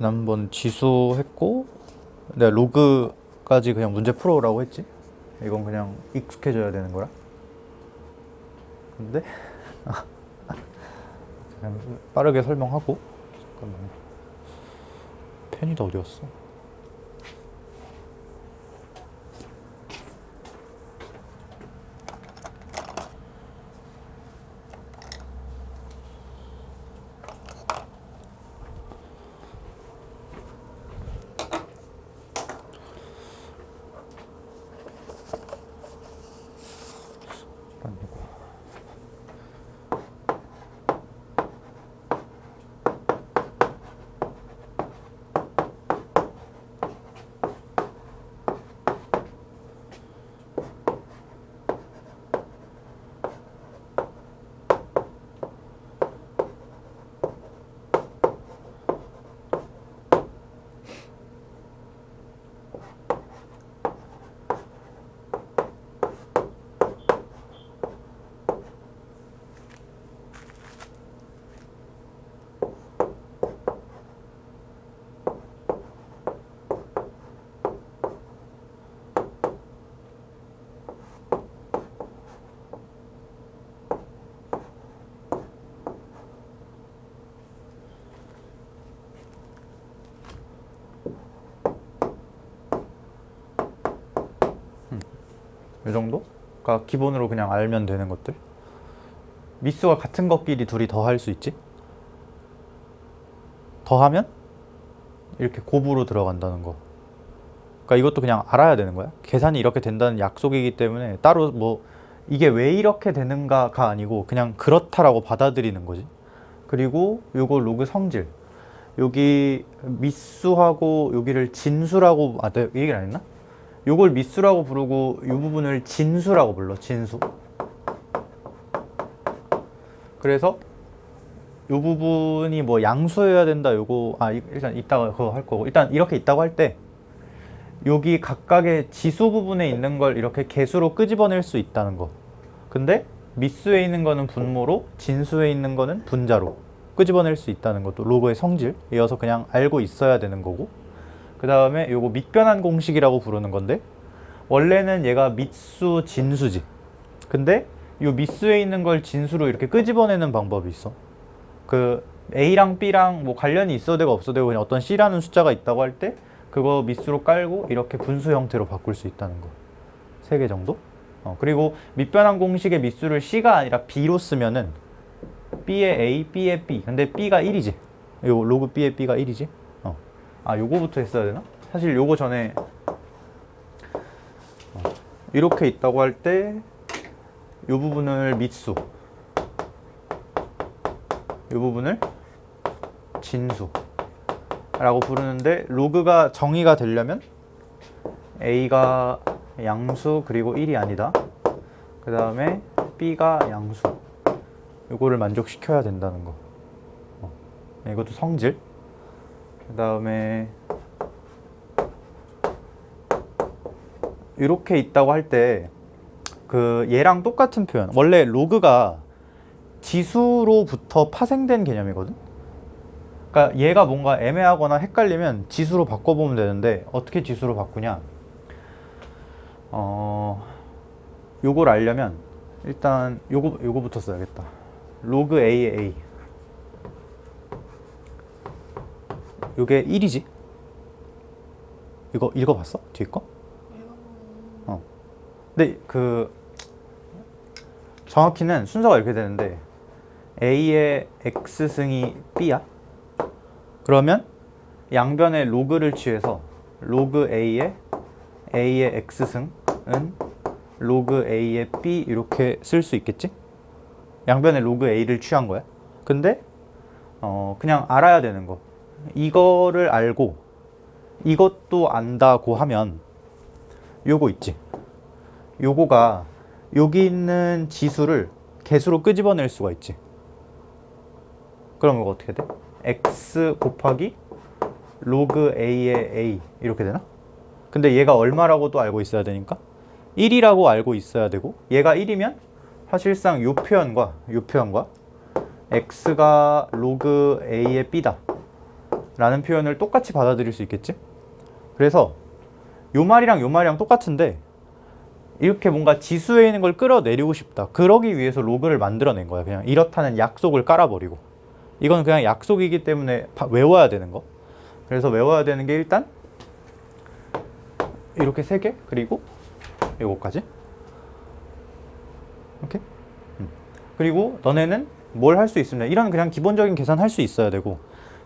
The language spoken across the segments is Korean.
지난번 지수 했고 내가 로그까지 그냥 문제 풀어오라고 했지. 이건 그냥 익숙해져야 되는 거라. 근데 그냥 빠르게 설명하고. 잠깐만, 펜이 다 어디 갔어? 이 정도가 기본으로 그냥 알면 되는 것들. 미수가 같은 것끼리 둘이 더할 수 있지. 더하면 이렇게 곱으로 들어간다는 거. 그러니까 이것도 그냥 알아야 되는 거야. 계산이 이렇게 된다는 약속이기 때문에 따로 뭐 이게 왜 이렇게 되는가가 아니고 그냥 그렇다라고 받아들이는 거지. 그리고 요거 로그 성질, 여기 미수하고 여기를 진수라고, 내가 이 얘기를 안 했나? 요걸 미수라고 부르고 이 부분을 진수라고 불러. 진수. 그래서 요 부분이 뭐 양수여야 된다, 요거 일단 이따가 그거 할 거고, 일단 이렇게 있다고 할 때 여기 각각의 지수 부분에 있는 걸 이렇게 개수로 끄집어낼 수 있다는 거. 근데 미수에 있는 거는 분모로, 진수에 있는 거는 분자로 끄집어낼 수 있다는 것도 로그의 성질이어서 그냥 알고 있어야 되는 거고, 그 다음에 요거 밑변환 공식이라고 부르는 건데, 원래는 얘가 미수 진수지. 근데 요 미수에 있는 걸 진수로 이렇게 끄집어내는 방법이 있어. 그 A랑 B랑 뭐 관련이 있어도 되고 없어도 되고 그냥 어떤 C라는 숫자가 있다고 할 때 그거 미수로 깔고 이렇게 분수 형태로 바꿀 수 있다는 거. 3개 정도? 그리고 밑변환 공식의 미수를 C가 아니라 B로 쓰면은 B의 A, B의 B. 근데 B가 1이지. 요 로그 B의 B가 1이지. 요거부터 했어야 되나? 사실 요거 전에 이렇게 있다고 할 때 요 부분을 미수, 요 부분을 진수 라고 부르는데, 로그가 정의가 되려면 A가 양수 그리고 1이 아니다, 그 다음에 B가 양수, 요거를 만족시켜야 된다는 거. 이것도 성질. 그 다음에 이렇게 있다고 할 때 그 얘랑 똑같은 표현, 원래 로그가 지수로부터 파생된 개념이거든. 그러니까 얘가 뭔가 애매하거나 헷갈리면 지수로 바꿔보면 되는데, 어떻게 지수로 바꾸냐, 요걸 알려면 일단 요거부터 써야겠다. 로그 A의 A, 요게 1이지. 이거 읽어봤어? 뒤에 거? 근데 정확히는 순서가 이렇게 되는데, A의 X승이 B야. 그러면 양변의 로그를 취해서 로그 A의 X승은 로그 A의 B 이렇게 쓸 수 있겠지? 양변의 로그 A를 취한 거야. 근데 그냥 알아야 되는 거, 이거를 알고 이것도 안다고 하면 요거 있지. 요거가 여기 있는 지수를 개수로 끄집어낼 수가 있지. 그럼 이거 어떻게 돼? X 곱하기 로그 A의 A 이렇게 되나? 근데 얘가 얼마라고도 알고 있어야 되니까 1이라고 알고 있어야 되고, 얘가 1이면 사실상 요 표현과 X가 로그 A의 B다 라는 표현을 똑같이 받아들일 수 있겠지? 그래서 요 말이랑 똑같은데 이렇게 뭔가 지수에 있는 걸 끌어내리고 싶다. 그러기 위해서 로그를 만들어낸 거야. 그냥 이렇다는 약속을 깔아버리고. 이건 그냥 약속이기 때문에 외워야 되는 거. 그래서 외워야 되는 게 일단 이렇게 3개 그리고 요거까지. 오케이? 그리고 너네는 뭘 할 수 있습니다. 이런 그냥 기본적인 계산 할 수 있어야 되고,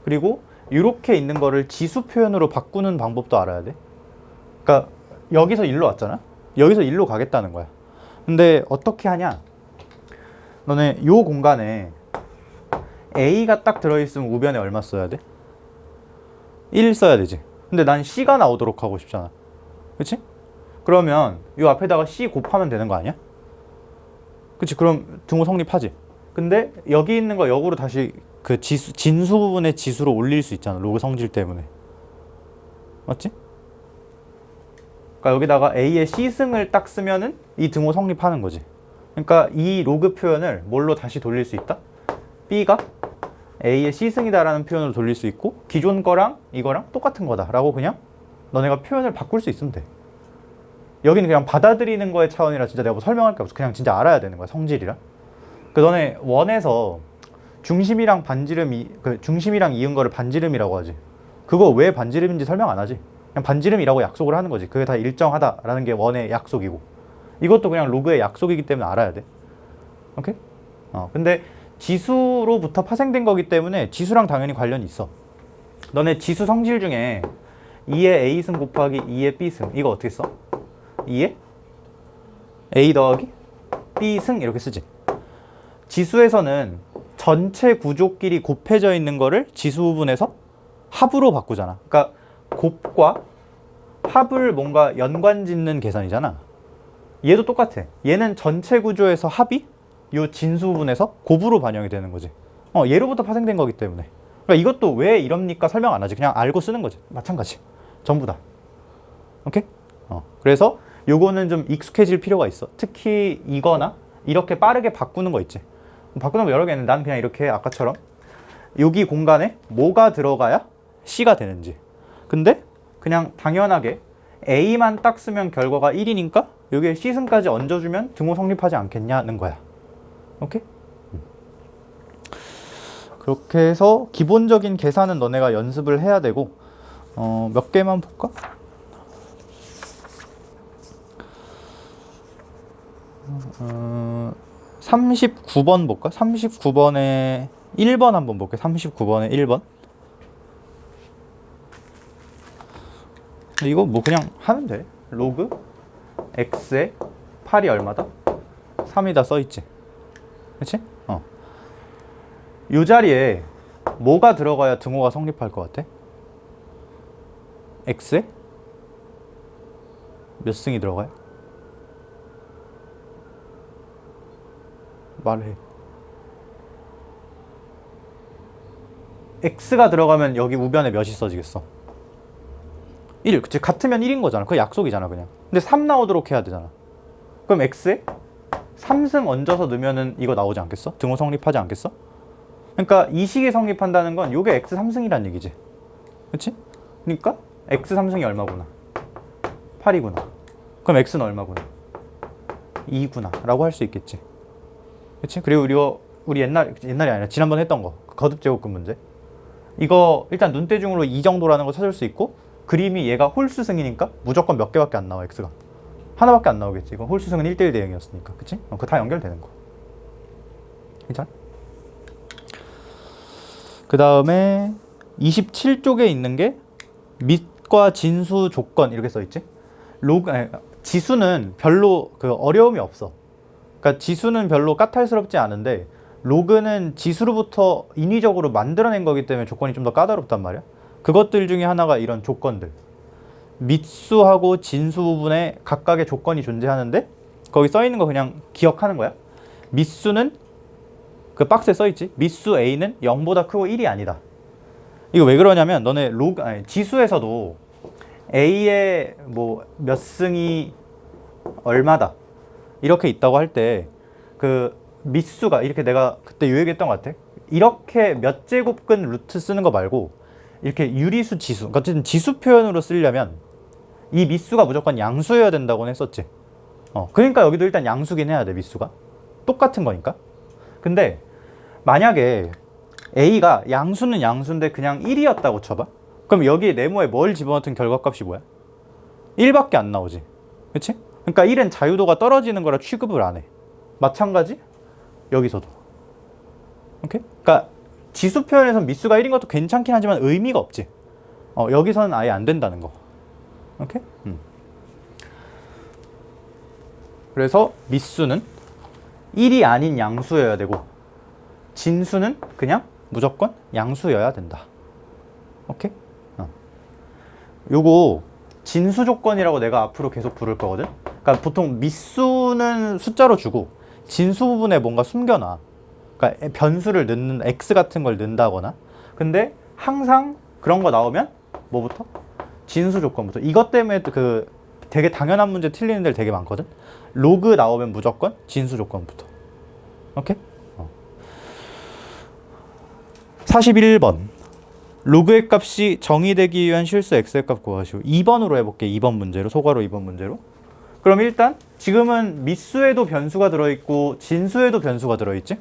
그리고 이렇게 있는 거를 지수 표현으로 바꾸는 방법도 알아야 돼. 그러니까 여기서 일로 왔잖아. 여기서 일로 가겠다는 거야. 근데 어떻게 하냐? 너네 요 공간에 A가 딱 들어있으면 우변에 얼마 써야 돼? 1 써야 되지. 근데 난 C가 나오도록 하고 싶잖아. 그치? 그러면 요 앞에다가 C 곱하면 되는 거 아니야? 그치? 그럼 등호 성립하지. 근데 여기 있는 거 역으로 다시 그 지수, 진수 부분의 지수로 올릴 수 있잖아. 로그 성질 때문에. 맞지? 그러니까 여기다가 A의 C승을 딱 쓰면은 이 등호 성립하는 거지. 그러니까 이 로그 표현을 뭘로 다시 돌릴 수 있다? B가 A의 C승이다라는 표현으로 돌릴 수 있고, 기존 거랑 이거랑 똑같은 거다라고 그냥 너네가 표현을 바꿀 수 있으면 돼. 여기는 그냥 받아들이는 거의 차원이라 진짜 내가 뭐 설명할 게 없어. 그냥 진짜 알아야 되는 거야, 성질이라. 그 너네 원에서 중심이랑 반지름이, 그 중심이랑 이은 거를 반지름이라고 하지. 그거 왜 반지름인지 설명 안 하지. 그냥 반지름이라고 약속을 하는 거지. 그게 다 일정하다라는 게 원의 약속이고, 이것도 그냥 로그의 약속이기 때문에 알아야 돼. 오케이? 근데 지수로부터 파생된 거기 때문에 지수랑 당연히 관련이 있어. 너네 지수 성질 중에 2의 A승 곱하기 2의 B승, 이거 어떻게 써? 2의 A 더하기 B승 이렇게 쓰지. 지수에서는 전체 구조끼리 곱해져 있는 거를 지수 부분에서 합으로 바꾸잖아. 그러니까 곱과 합을 뭔가 연관 짓는 계산이잖아. 얘도 똑같아. 얘는 전체 구조에서 합이 요 진수 부분에서 곱으로 반영이 되는 거지. 얘로부터 파생된 거기 때문에. 그러니까 이것도 왜 이럽니까 설명 안 하지. 그냥 알고 쓰는 거지. 마찬가지. 전부 다. 오케이? 그래서 요거는 좀 익숙해질 필요가 있어. 특히 이거나 이렇게 빠르게 바꾸는 거 있지. 바꾸는 거 여러 개 있는데 난 그냥 이렇게 아까처럼 여기 공간에 뭐가 들어가야 C가 되는지. 근데 그냥 당연하게 A만 딱 쓰면 결과가 1이니까 여기에 C승까지 얹어주면 등호 성립하지 않겠냐는 거야. 오케이? 그렇게 해서 기본적인 계산은 너네가 연습을 해야 되고, 몇 개만 볼까? 어, 39번 볼까? 39번에 1번 한번 볼게. 39번에 1번. 이거 뭐 그냥 하면 돼. 로그 x에 8이 얼마다? 3이다 써있지. 그치? 이 자리에 뭐가 들어가야 등호가 성립할 것 같아? x에 몇 승이 들어가요? 말해. x가 들어가면 여기 우변에 몇이 써지겠어? 1. 그치? 같으면 1인 거잖아. 그거 약속이잖아 그냥. 근데 3 나오도록 해야 되잖아. 그럼 x에 3승 얹어서 넣으면은 이거 나오지 않겠어? 등호 성립하지 않겠어? 그러니까 이 식이 성립한다는 건 요게 x 3승이란 얘기지. 그치? 그러니까 x 3승이 얼마구나? 8이구나. 그럼 x는 얼마구나? 2구나 라고 할 수 있겠지. 그치? 그리고 우리 옛날이 아니라 지난번에 했던 거, 거듭 제곱근 문제. 이거 일단 눈대중으로 이 정도라는 거 찾을 수 있고, 그림이 얘가 홀수승이니까 무조건 몇 개밖에 안 나와. x가 하나밖에 안 나오겠지. 이거 홀수승은 1대1 대응이었으니까. 그치? 그거 다 연결되는 거. 괜찮아? 그 다음에 27쪽에 있는 게 밑과 진수 조건 이렇게 써있지. 지수는 별로 그 어려움이 없어. 그러니까 지수는 별로 까탈스럽지 않은데, 로그는 지수로부터 인위적으로 만들어낸 거기 때문에 조건이 좀 더 까다롭단 말이야. 그것들 중에 하나가 이런 조건들. 밑수하고 진수 부분에 각각의 조건이 존재하는데, 거기 써있는 거 그냥 기억하는 거야. 밑수는 그 박스에 써있지. 밑수 A는 0보다 크고 1이 아니다. 이거 왜 그러냐면 너네 지수에서도 A의 뭐 몇 승이 얼마다 이렇게 있다고 할 때 그 밑수가 이렇게, 내가 그때 요 얘기했던 것 같아. 이렇게 몇 제곱근 루트 쓰는 거 말고 이렇게 유리수 지수, 그러니까 어쨌든 지수 표현으로 쓰려면 이 미수가 무조건 양수여야 된다고는 했었지. 그러니까 여기도 일단 양수긴 해야 돼, 미수가. 똑같은 거니까. 근데 만약에 A가 양수는 양수인데 그냥 1이었다고 쳐봐. 그럼 여기 네모에 뭘 집어넣든 결과값이 뭐야? 1밖에 안 나오지. 그치? 그러니까 1은 자유도가 떨어지는 거라 취급을 안 해. 마찬가지 여기서도. 오케이? 그러니까 지수 표현에선 미수가 1인 것도 괜찮긴 하지만 의미가 없지. 여기서는 아예 안 된다는 거. 오케이? 그래서 미수는 1이 아닌 양수여야 되고 진수는 그냥 무조건 양수여야 된다. 오케이? 요거 진수 조건이라고 내가 앞으로 계속 부를 거거든. 그러니까 보통 미수는 숫자로 주고 진수 부분에 뭔가 숨겨놔. 그러니까 변수를 넣는 x 같은 걸 넣는다거나. 근데 항상 그런 거 나오면 뭐부터? 진수 조건부터. 이것 때문에 그 되게 당연한 문제 틀리는 데를 되게 많거든. 로그 나오면 무조건 진수 조건부터. 오케이? 41번. 로그의 값이 정의되기 위한 실수 x의 값 구하시오. 2번으로 해볼게. 2번 문제로. 소괄호 2번 문제로. 그럼 일단 지금은 미수에도 변수가 들어있고 진수에도 변수가 들어있지?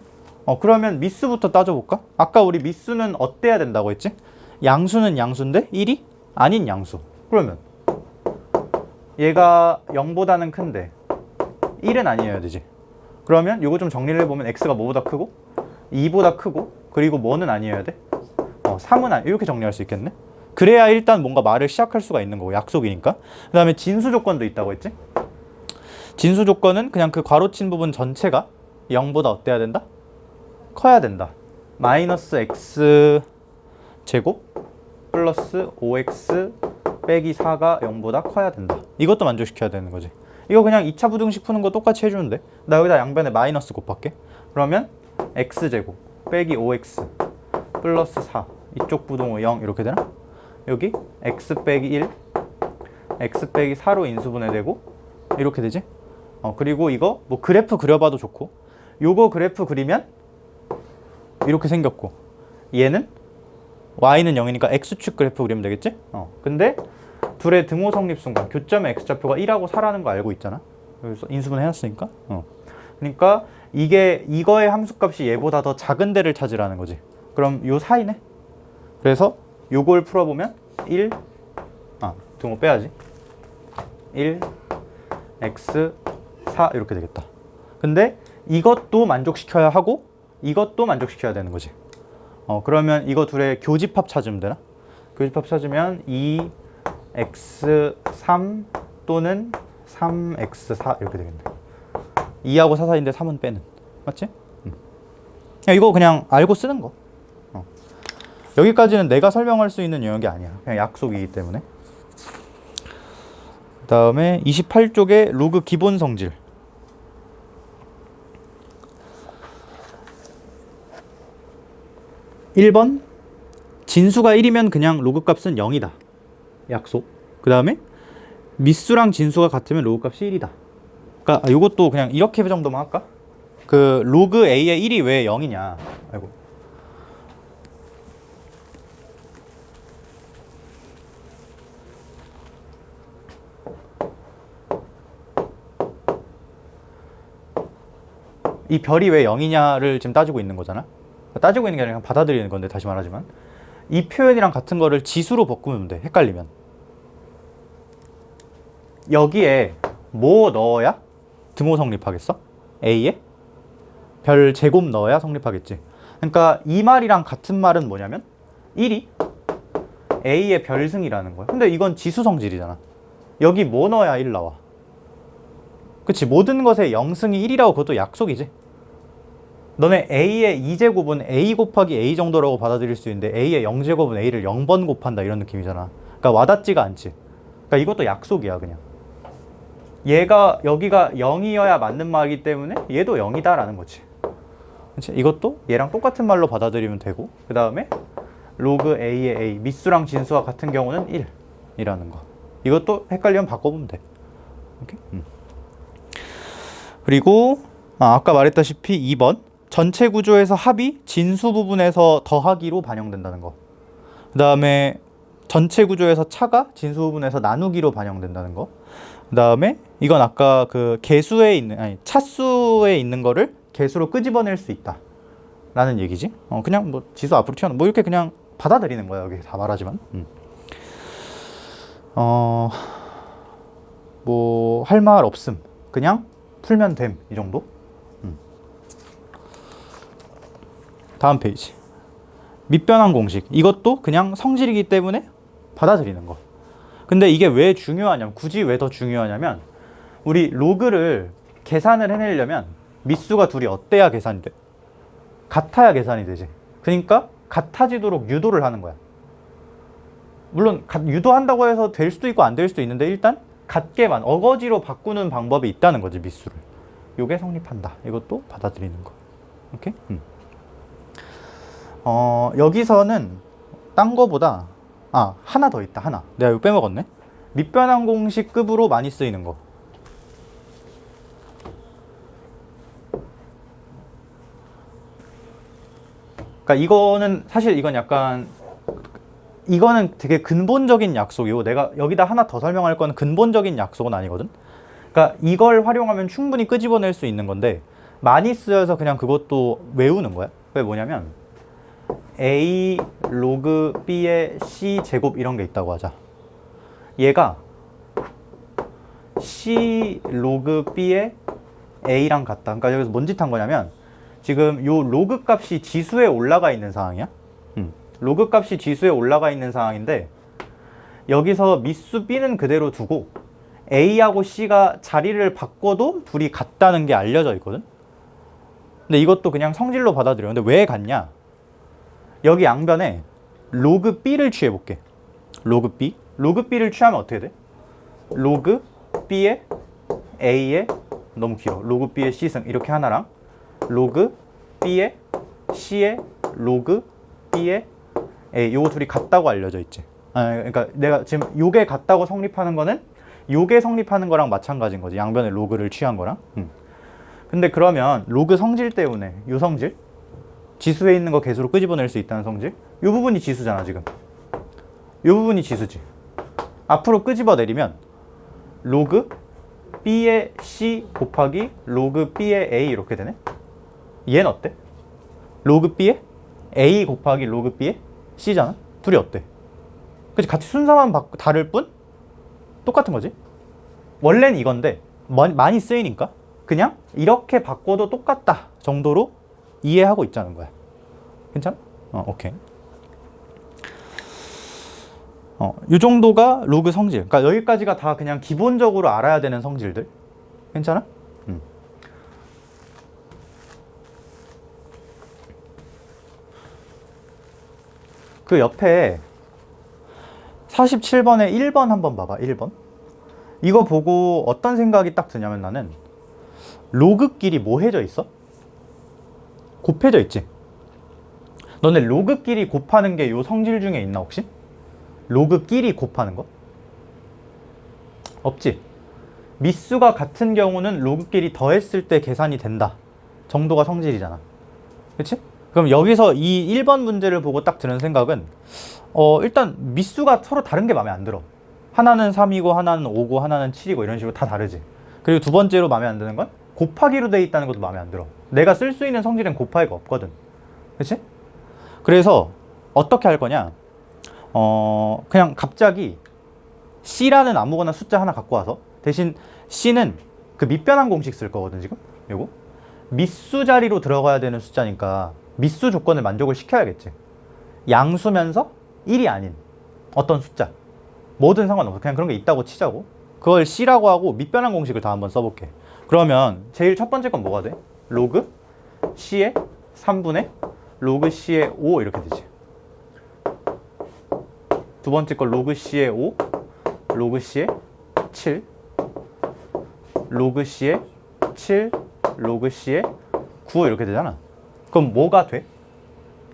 그러면 미수부터 따져볼까? 아까 우리 미수는 어때야 된다고 했지? 양수는 양수인데 1이 아닌 양수. 그러면 얘가 0보다는 큰데 1은 아니어야 되지. 그러면 이거 좀 정리를 해보면 x가 뭐보다 크고 2보다 크고 그리고 뭐는 아니어야 돼? 3은 아니, 이렇게 정리할 수 있겠네. 그래야 일단 뭔가 말을 시작할 수가 있는 거고 약속이니까. 그 다음에 진수 조건도 있다고 했지? 진수 조건은 그냥 그 괄호친 부분 전체가 0보다 어때야 된다? 커야 된다. 마이너스 x 제곱 플러스 5x 빼기 4가 0보다 커야 된다. 이것도 만족시켜야 되는 거지. 이거 그냥 2차 부등식 푸는 거 똑같이 해주면 돼. 나 여기다 양변에 마이너스 곱할게. 그러면 x제곱 빼기 5x 플러스 4 이쪽 부동호 0 이렇게 되나? 여기 x 빼기 1 x 빼기 4로 인수분해되고 이렇게 되지? 그리고 이거 뭐 그래프 그려봐도 좋고 요거 그래프 그리면 이렇게 생겼고 얘는 y는 0이니까 x축 그래프 그리면 되겠지? 근데 둘의 등호 성립 순간 교점의 x좌표가 1하고 4라는 거 알고 있잖아. 여기서 인수분 해놨으니까. 그러니까 이거의 함수값이 얘보다 더 작은 데를 찾으라는 거지. 그럼 요 사이네. 그래서 요걸 풀어보면 1 등호 빼야지. 1 x 4 이렇게 되겠다. 근데 이것도 만족시켜야 하고 이것도 만족시켜야 되는 거지. 그러면 이거 둘의 교집합 찾으면 되나? 교집합 찾으면 2x3 또는 3x4 이렇게 되겠네. 2하고 4 사이인데 3은 빼는. 맞지? 이거 그냥 알고 쓰는 거. 여기까지는 내가 설명할 수 있는 영역이 아니야. 그냥 약속이기 때문에. 그 다음에 28쪽에 로그 기본 성질. 1번 진수가 1이면 그냥 로그 값은 0이다. 약속. 그 다음에 미수랑 진수가 같으면 로그 값이 1이다. 그러니까 이것도 그냥 이렇게 정도만 할까? 그 로그 a의 1이 왜 0이냐. 아이고. 이 별이 왜 0이냐를 지금 따지고 있는 거잖아. 따지고 있는 게 아니라 받아들이는 건데 다시 말하지만 이 표현이랑 같은 거를 지수로 바꾸면 돼. 헷갈리면. 여기에 뭐 넣어야 등호 성립하겠어? A에 별 제곱 넣어야 성립하겠지. 그러니까 이 말이랑 같은 말은 뭐냐면 1이 A의 별승이라는 거야. 근데 이건 지수 성질이잖아. 여기 뭐 넣어야 1 나와? 그치? 모든 것에 0승이 1이라고 그것도 약속이지. 너네 A의 2제곱은 A 곱하기 A 정도라고 받아들일 수 있는데 A의 0제곱은 A를 0번 곱한다 이런 느낌이잖아. 그러니까 와닿지가 않지. 그러니까 이것도 약속이야 그냥. 얘가 여기가 0이어야 맞는 말이기 때문에 얘도 0이다 라는 거지. 그치? 이것도 얘랑 똑같은 말로 받아들이면 되고 그 다음에 로그 A의 A 미수랑 진수와 같은 경우는 1이라는 거. 이것도 헷갈리면 바꿔보면 돼. 오케이? 그리고 아까 말했다시피 2번 전체 구조에서 합이 진수 부분에서 더하기로 반영된다는 거. 그 다음에 전체 구조에서 차가 진수 부분에서 나누기로 반영된다는 거. 그 다음에 이건 아까 그 개수에 있는, 아니, 차수에 있는 거를 개수로 끄집어낼 수 있다 라는 얘기지. 그냥 뭐 지수 앞으로 튀어나온 뭐 이렇게 그냥 받아들이는 거야. 여기 다 말하지만. 뭐 할 말 없음. 그냥 풀면 됨. 이 정도. 다음 페이지. 밑변환 공식. 이것도 그냥 성질이기 때문에 받아들이는 거. 근데 이게 왜 중요하냐면, 굳이 왜 더 중요하냐면, 우리 로그를 계산을 해내려면 밑수가 둘이 어때야 계산이 돼? 같아야 계산이 되지. 그러니까 같아지도록 유도를 하는 거야. 물론 유도한다고 해서 될 수도 있고 안 될 수도 있는데, 일단 같게만 어거지로 바꾸는 방법이 있다는 거지, 밑수를. 요게 성립한다. 이것도 받아들이는 거. 오케이? 여기서는 딴 거보다 하나 더 있다. 하나. 내가 이거 빼먹었네. 밑변환 공식급으로 많이 쓰이는 거. 그러니까 이거는 사실 이거는 되게 근본적인 약속이고, 내가 여기다 하나 더 설명할 거는 근본적인 약속은 아니거든. 그러니까 이걸 활용하면 충분히 끄집어낼 수 있는 건데, 많이 쓰여서 그냥 그것도 외우는 거야. 왜 뭐냐면 A 로그 B의 C 제곱 이런 게 있다고 하자. 얘가 C 로그 B의 A랑 같다. 그러니까 여기서 뭔 짓 한 거냐면, 지금 요 로그 값이 지수에 올라가 있는 상황이야. 로그 값이 지수에 올라가 있는 상황인데, 여기서 밑수 B는 그대로 두고 A하고 C가 자리를 바꿔도 둘이 같다는 게 알려져 있거든. 근데 이것도 그냥 성질로 받아들여. 근데 왜 같냐? 여기 양변에 로그 B를 취해볼게. 로그 B. 로그 B를 취하면 어떻게 돼? 로그 B의 A의, 너무 길어. 로그 B의 C승 이렇게 하나랑 로그 B의 C의 로그 B의 A, 요거 둘이 같다고 알려져 있지. 그러니까 내가 지금 요게 같다고 성립하는 거는 요게 성립하는 거랑 마찬가지인 거지. 양변에 로그를 취한 거랑. 근데 그러면 로그 성질 때문에 요 성질, 지수에 있는 거 개수로 끄집어낼 수 있다는 성질, 요 부분이 지수잖아 지금. 요 부분이 지수지. 앞으로 끄집어내리면 로그 B의 C 곱하기 로그 B의 A 이렇게 되네. 얘는 어때? 로그 B의 A 곱하기 로그 B의 C잖아. 둘이 어때? 그치? 같이 순서만 다를 뿐 똑같은 거지. 원래는 이건데 많이 쓰이니까 그냥 이렇게 바꿔도 똑같다 정도로 이해하고 있자는 거야. 괜찮아? 오케이. 이 정도가 로그 성질. 그러니까 여기까지가 다 그냥 기본적으로 알아야 되는 성질들. 괜찮아? 그 옆에 47번에 1번 한번 봐봐. 1번. 이거 보고 어떤 생각이 딱 드냐면, 나는 로그끼리 뭐 해져 있어? 곱해져 있지. 너네 로그끼리 곱하는 게 요 성질 중에 있나 혹시? 로그끼리 곱하는 거? 없지. 밑수가 같은 경우는 로그끼리 더했을 때 계산이 된다 정도가 성질이잖아. 그치? 그럼 여기서 이 1번 문제를 보고 딱 드는 생각은, 일단 밑수가 서로 다른 게 마음에 안 들어. 하나는 3이고 하나는 5고 하나는 7이고 이런 식으로 다 다르지. 그리고 두 번째로 마음에 안 드는 건 곱하기로 돼 있다는 것도 마음에 안 들어. 내가 쓸 수 있는 성질엔 곱하기가 없거든. 그치? 그래서 어떻게 할 거냐? 그냥 갑자기 C라는 아무거나 숫자 하나 갖고 와서, 대신 C는 그 밑변환 공식 쓸 거거든 지금. 요거 밑수 자리로 들어가야 되는 숫자니까 밑수 조건을 만족을 시켜야겠지. 양수면서 1이 아닌 어떤 숫자, 뭐든 상관없어. 그냥 그런 게 있다고 치자고. 그걸 C라고 하고 밑변환 공식을 다 한번 써볼게. 그러면 제일 첫 번째 건 뭐가 돼? 로그 C의 3분의 로그 C의 5 이렇게 되지. 두 번째 건 로그 C의 5, 로그 C의 7, 로그 C의 7, 로그 C의 9 이렇게 되잖아. 그럼 뭐가 돼?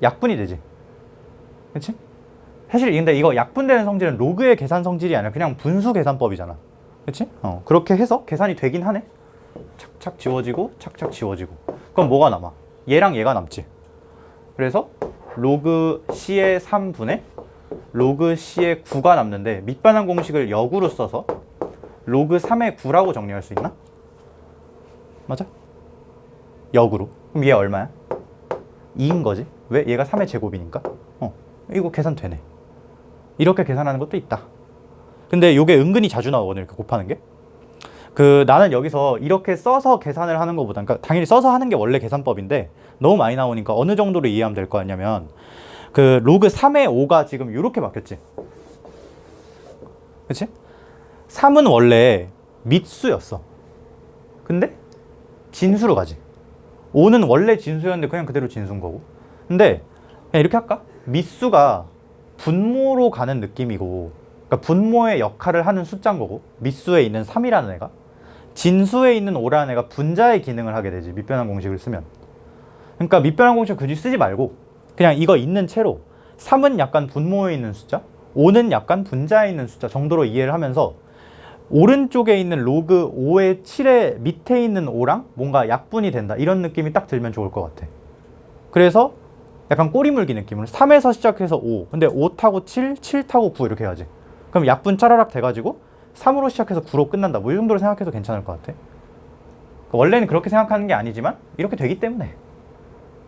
약분이 되지. 그치? 사실 근데 이거 약분되는 성질은 로그의 계산 성질이 아니라 그냥 분수 계산법이잖아. 그치? 그렇게 해서 계산이 되긴 하네. 착착 지워지고 착착 지워지고. 그럼 뭐가 남아? 얘랑 얘가 남지. 그래서 로그 C의 3분의 로그 C의 9가 남는데 밑변환 공식을 역으로 써서 로그 3의 9라고 정리할 수 있나? 맞아? 역으로. 그럼 얘 얼마야? 2인 거지. 왜? 얘가 3의 제곱이니까. 이거 계산 되네. 이렇게 계산하는 것도 있다. 근데 이게 은근히 자주 나오거든, 이렇게 곱하는 게. 나는 여기서 이렇게 써서 계산을 하는 것보다, 그러니까 당연히 써서 하는 게 원래 계산법인데 너무 많이 나오니까 어느 정도로 이해하면 될 거 아니냐면 로그 3의 5가 지금 이렇게 바뀌었지. 그치? 3은 원래 밑수였어. 근데 진수로 가지. 5는 원래 진수였는데 그냥 그대로 진수인 거고. 근데 그냥 이렇게 할까? 밑수가 분모로 가는 느낌이고, 그러니까 분모의 역할을 하는 숫자인 거고, 밑수에 있는 3이라는 애가, 진수에 있는 5라는 애가 분자의 기능을 하게 되지, 밑변환 공식을 쓰면. 그러니까 밑변환 공식 굳이 쓰지 말고 그냥 이거 있는 채로 3은 약간 분모에 있는 숫자, 5는 약간 분자에 있는 숫자 정도로 이해를 하면서 오른쪽에 있는 로그 5의 7의 밑에 있는 5랑 뭔가 약분이 된다, 이런 느낌이 딱 들면 좋을 것 같아. 그래서 약간 꼬리물기 느낌으로 3에서 시작해서 5, 근데 5 타고 7, 7 타고 9 이렇게 해야지. 그럼 약분 짜라락 돼가지고 3으로 시작해서 9로 끝난다, 뭐 이 정도로 생각해도 괜찮을 것 같아. 원래는 그렇게 생각하는 게 아니지만 이렇게 되기 때문에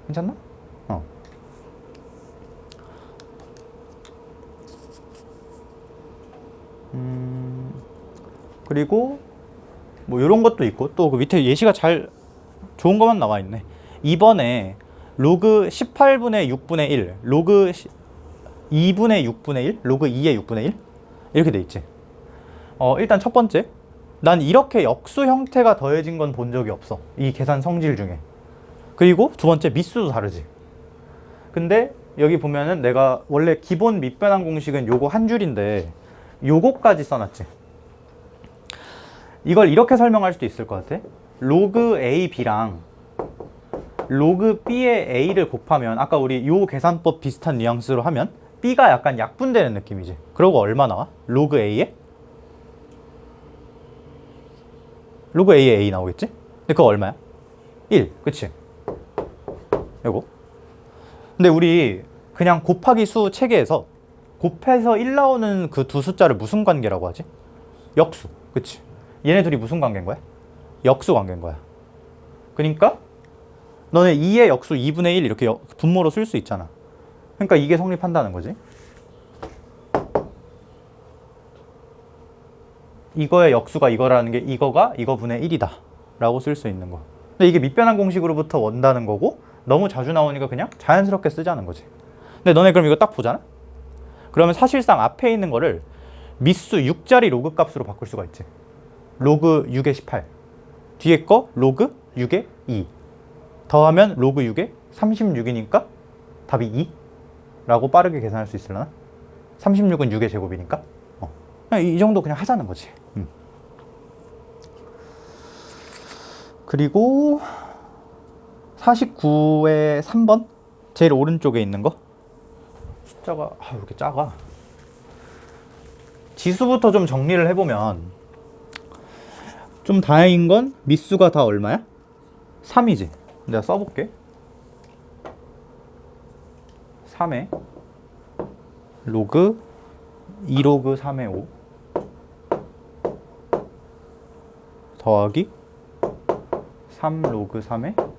괜찮나? 그리고 뭐 이런 것도 있고, 또 그 밑에 예시가 잘 좋은 것만 나와 있네. 이번에 로그 18분의 6분의 1, 로그 2분의 6분의 1, 로그 2의 6분의 1 이렇게 돼 있지. 일단 첫 번째, 난 이렇게 역수 형태가 더해진 건 본 적이 없어, 이 계산 성질 중에. 그리고 두 번째, 밑수도 다르지. 근데 여기 보면은 내가 원래 기본 밑변환 공식은 요거 한 줄인데 요거까지 써놨지. 이걸 이렇게 설명할 수도 있을 것 같아. 로그 A, B랑 로그 B의 A를 곱하면, 아까 우리 요 계산법 비슷한 뉘앙스로 하면 B가 약간 약분되는 느낌이지. 그러고 얼마 나와? 로그 A에? 로그 A에 A 나오겠지? 근데 그거 얼마야? 1, 그치? 요거. 근데 우리 그냥 곱하기 수 체계에서 곱해서 1 나오는 그 두 숫자를 무슨 관계라고 하지? 역수, 그치? 얘네 둘이 무슨 관계인 거야? 역수 관계인 거야. 그러니까 너네 2의 역수 2분의 1 이렇게 분모로 쓸 수 있잖아. 그러니까 이게 성립한다는 거지. 이거의 역수가 이거라는 게 이거가 이거분의 1이다 라고 쓸 수 있는 거. 근데 이게 밑변환 공식으로부터 원다는 거고, 너무 자주 나오니까 그냥 자연스럽게 쓰자는 거지. 근데 너네 그럼 이거 딱 보잖아? 그러면 사실상 앞에 있는 거를 밑수 6자리 로그 값으로 바꿀 수가 있지. 로그 6의 18, 뒤에 거 로그 6의 2 더하면 로그 6의 36이니까 답이 2 라고 빠르게 계산할 수 있으려나? 36은 6의 제곱이니까 그냥 이 정도 그냥 하자는 거지. 그리고 49의 3번 제일 오른쪽에 있는 거, 숫자가 왜 이렇게 작아? 지수부터 좀 정리를 해보면 좀 다행인 건 밑수가 다 얼마야? 3이지. 내가 써볼게. 3에 로그 2로그 3의 5 더하기 3로그 3의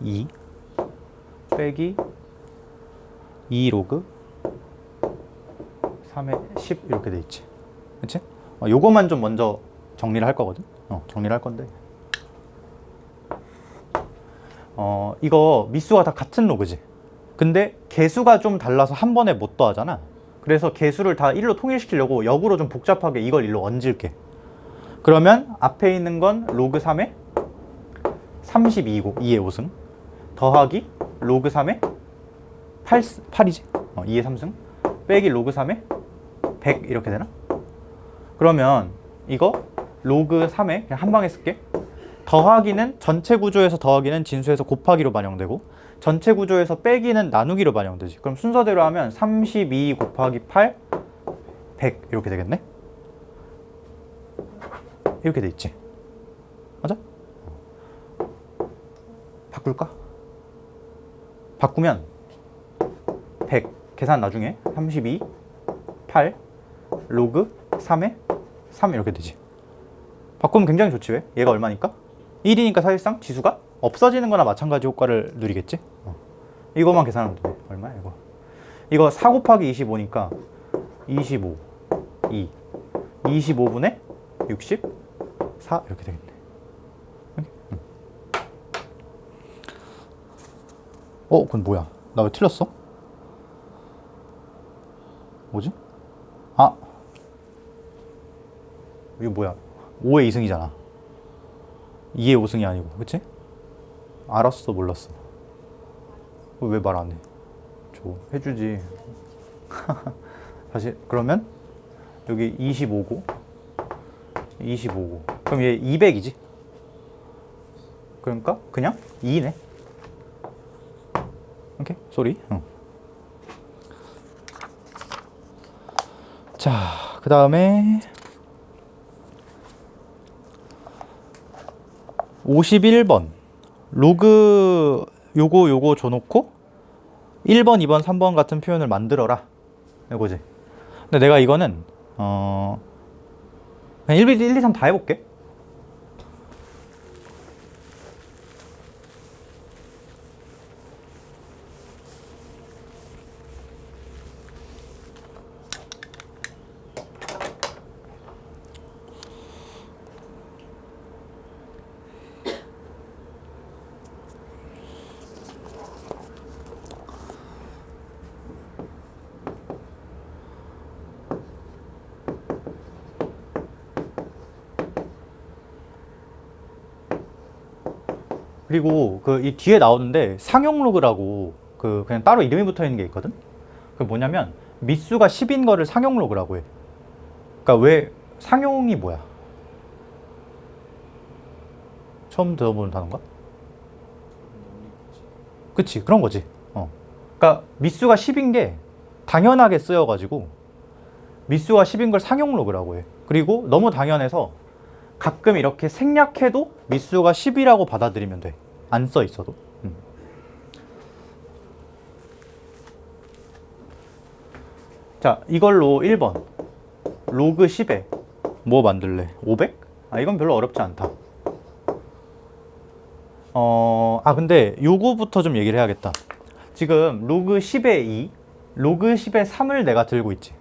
2 빼기 2로그 3의 10 이렇게 돼 있지. 그치? 요거만 좀 먼저 정리를 할 거거든. 정리를 할 건데 이거 밑수가 다 같은 로그지. 근데 개수가 좀 달라서 한 번에 못 더하잖아. 그래서 개수를 다 1로 통일시키려고 역으로 좀 복잡하게 이걸 1로 얹을게. 그러면 앞에 있는 건 로그 3의 32이고 2의 5승 더하기 로그 3의 8이지. 2의 3승 빼기 로그 3의 100 이렇게 되나? 그러면 이거 로그 3에 그냥 한 방에 쓸게. 더하기는 전체 구조에서 더하기는 진수에서 곱하기로 반영되고, 전체 구조에서 빼기는 나누기로 반영되지. 그럼 순서대로 하면 32 곱하기 8 100 이렇게 되겠네. 이렇게 돼 있지. 맞아? 바꿀까? 바꾸면 100 계산 나중에 32, 8, 로그 3에 3 이렇게 되지. 바꾸면 굉장히 좋지. 왜? 얘가 얼마니까? 1이니까 사실상 지수가 없어지는 거나 마찬가지 효과를 누리겠지. 이거만 계산하면 돼. 얼마야 이거? 이거 4 곱하기 25니까 25, 2, 25분의 60, 4 이렇게 되겠네. 그건 뭐야? 나 왜 틀렸어? 뭐지? 아, 이거 뭐야? 5의 2승이잖아. 2의 5승이 아니고, 그치? 알았어, 몰랐어. 왜 말 안 해? 해주지. 다시, 그러면 여기 25고, 25고. 그럼 얘 200이지? 그러니까 그냥 2네. 오케이? 쏘리. 자, 그 다음에 51번 로그 요거 줘놓고 1번, 2번, 3번 같은 표현을 만들어라 이거지. 근데 내가 이거는 그냥 1, 2, 3 다 해볼게. 그리고 그 이 뒤에 나오는데 상용 로그라고 그 그냥 따로 이름이 붙어 있는 게 있거든. 그 뭐냐면 밑수가 10인 거를 상용 로그라고 해. 그러니까 왜 상용이 뭐야? 처음 들어보는 단어인가? 그치, 그런 거지. 그러니까 밑수가 10인 게 당연하게 쓰여가지고 밑수가 10인 걸 상용 로그라고 해. 그리고 너무 당연해서 가끔 이렇게 생략해도 밑수가 10이라고 받아들이면 돼. 안 써 있어도. 자, 이걸로 1번 로그 10에 뭐 만들래? 500? 이건 별로 어렵지 않다. 근데 요거부터 좀 얘기를 해야겠다. 지금 로그 10에 2, 로그 10에 3을 내가 들고 있지.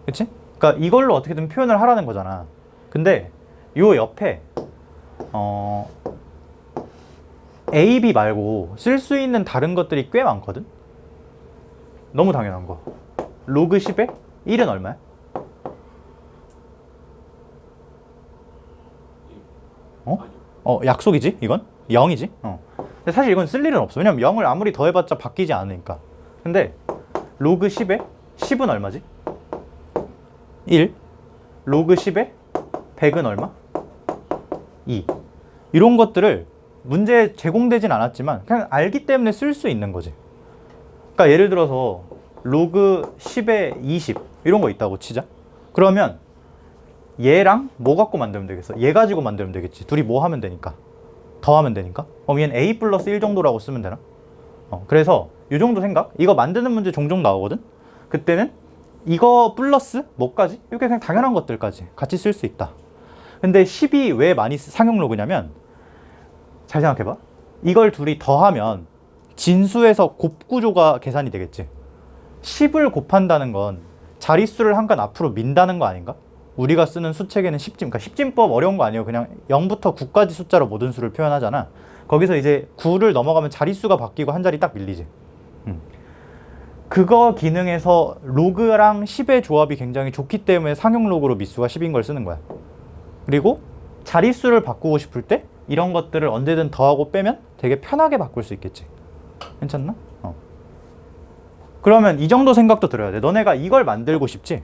그치? 그러니까 이걸로 어떻게든 표현을 하라는 거잖아. 근데 요 옆에 A, B 말고 쓸 수 있는 다른 것들이 꽤 많거든? 너무 당연한 거. 로그 10에 1은 얼마야? 약속이지, 이건? 0이지? 근데 사실 이건 쓸 일은 없어. 왜냐면 0을 아무리 더해봤자 바뀌지 않으니까. 근데 로그 10에 10은 얼마지? 1. 로그 10에 100은 얼마? 2. 이런 것들을 문제에 제공되진 않았지만 그냥 알기 때문에 쓸 수 있는 거지. 그러니까 예를 들어서 로그 10에 20 이런 거 있다고 치자. 그러면 얘랑 뭐 갖고 만들면 되겠어? 얘 가지고 만들면 되겠지. 둘이 뭐 하면 되니까? 더하면 되니까? 얘는 A 플러스 1 정도라고 쓰면 되나? 그래서 이 정도 생각? 이거 만드는 문제 종종 나오거든? 그때는 이거 플러스 뭐까지? 이렇게 그냥 당연한 것들까지 같이 쓸 수 있다. 근데 10이 왜 많이 상용 로그냐면 잘 생각해봐. 이걸 둘이 더하면 진수에서 곱구조가 계산이 되겠지. 10을 곱한다는 건 자릿수를 한 칸 앞으로 민다는 거 아닌가? 우리가 쓰는 수책에는 십진, 그러니까 십진법 어려운 거 아니에요. 그냥 0부터 9까지 숫자로 모든 수를 표현하잖아. 거기서 이제 9를 넘어가면 자릿수가 바뀌고 한 자리 딱 밀리지. 그거 기능에서 로그랑 10의 조합이 굉장히 좋기 때문에 상용 로그로 밑수가 10인 걸 쓰는 거야. 그리고 자릿수를 바꾸고 싶을 때 이런 것들을 언제든 더하고 빼면 되게 편하게 바꿀 수 있겠지. 괜찮나? 그러면 이 정도 생각도 들어야 돼. 너네가 이걸 만들고 싶지?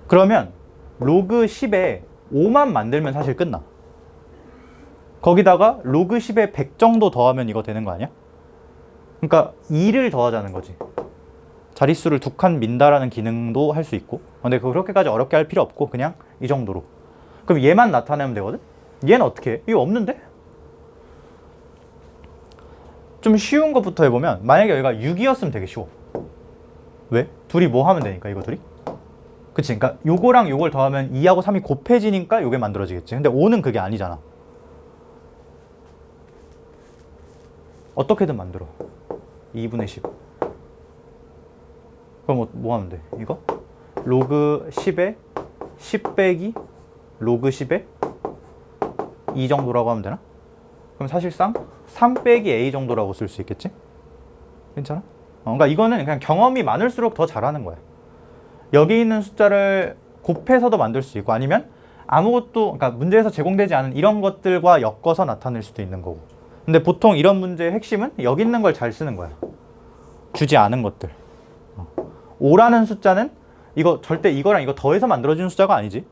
그러면 로그 10에 5만 만들면 사실 끝나. 거기다가 로그 10에 100 정도 더하면 이거 되는 거 아니야? 그러니까 2를 더하자는 거지. 자릿수를 2칸 민다라는 기능도 할 수 있고. 근데 그렇게까지 어렵게 할 필요 없고 그냥 이 정도로. 그럼 얘만 나타내면 되거든? 얘는 어떻게 해? 이거 없는데? 좀 쉬운 것부터 해보면 만약에 여기가 6이었으면 되게 쉬워. 왜? 둘이 뭐 하면 되니까 이거 둘이? 그치? 그러니까 요거랑 요걸 더하면 2하고 3이 곱해지니까 요게 만들어지겠지. 근데 5는 그게 아니잖아. 어떻게든 만들어. 2분의 10. 그럼 뭐 하면 돼? 이거? 로그 10에 10 빼기 로그 10에 2 정도라고 하면 되나? 그럼 사실상 3 빼기 a 정도라고 쓸 수 있겠지? 괜찮아? 그러니까 이거는 그냥 경험이 많을수록 더 잘하는 거야. 여기 있는 숫자를 곱해서도 만들 수 있고 아니면 아무것도, 그러니까 문제에서 제공되지 않은 이런 것들과 엮어서 나타낼 수도 있는 거고. 근데 보통 이런 문제의 핵심은 여기 있는 걸 잘 쓰는 거야. 주지 않은 것들. 5라는 숫자는 이거 절대 이거랑 이거 더해서 만들어지는 숫자가 아니지.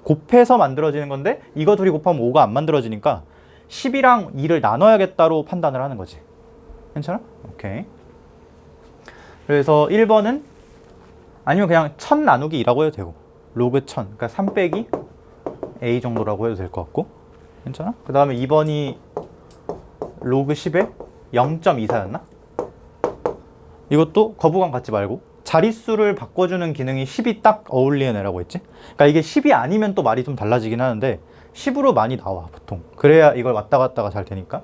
곱해서 만들어지는 건데 이거 둘이 곱하면 5가 안 만들어지니까 10이랑 2를 나눠야겠다로 판단을 하는 거지. 괜찮아? 오케이. 그래서 1번은 아니면 그냥 1000 나누기 2라고 해도 되고 로그 1000, 그러니까 3 빼기 a 정도라고 해도 될 것 같고. 괜찮아? 그 다음에 2번이 로그 10에 0.24였나? 이것도 거부감 갖지 말고 자릿수를 바꿔주는 기능이 10이 딱 어울리는 애라고 했지? 그러니까 이게 10이 아니면 또 말이 좀 달라지긴 하는데 10으로 많이 나와 보통. 그래야 이걸 왔다 갔다가 잘 되니까.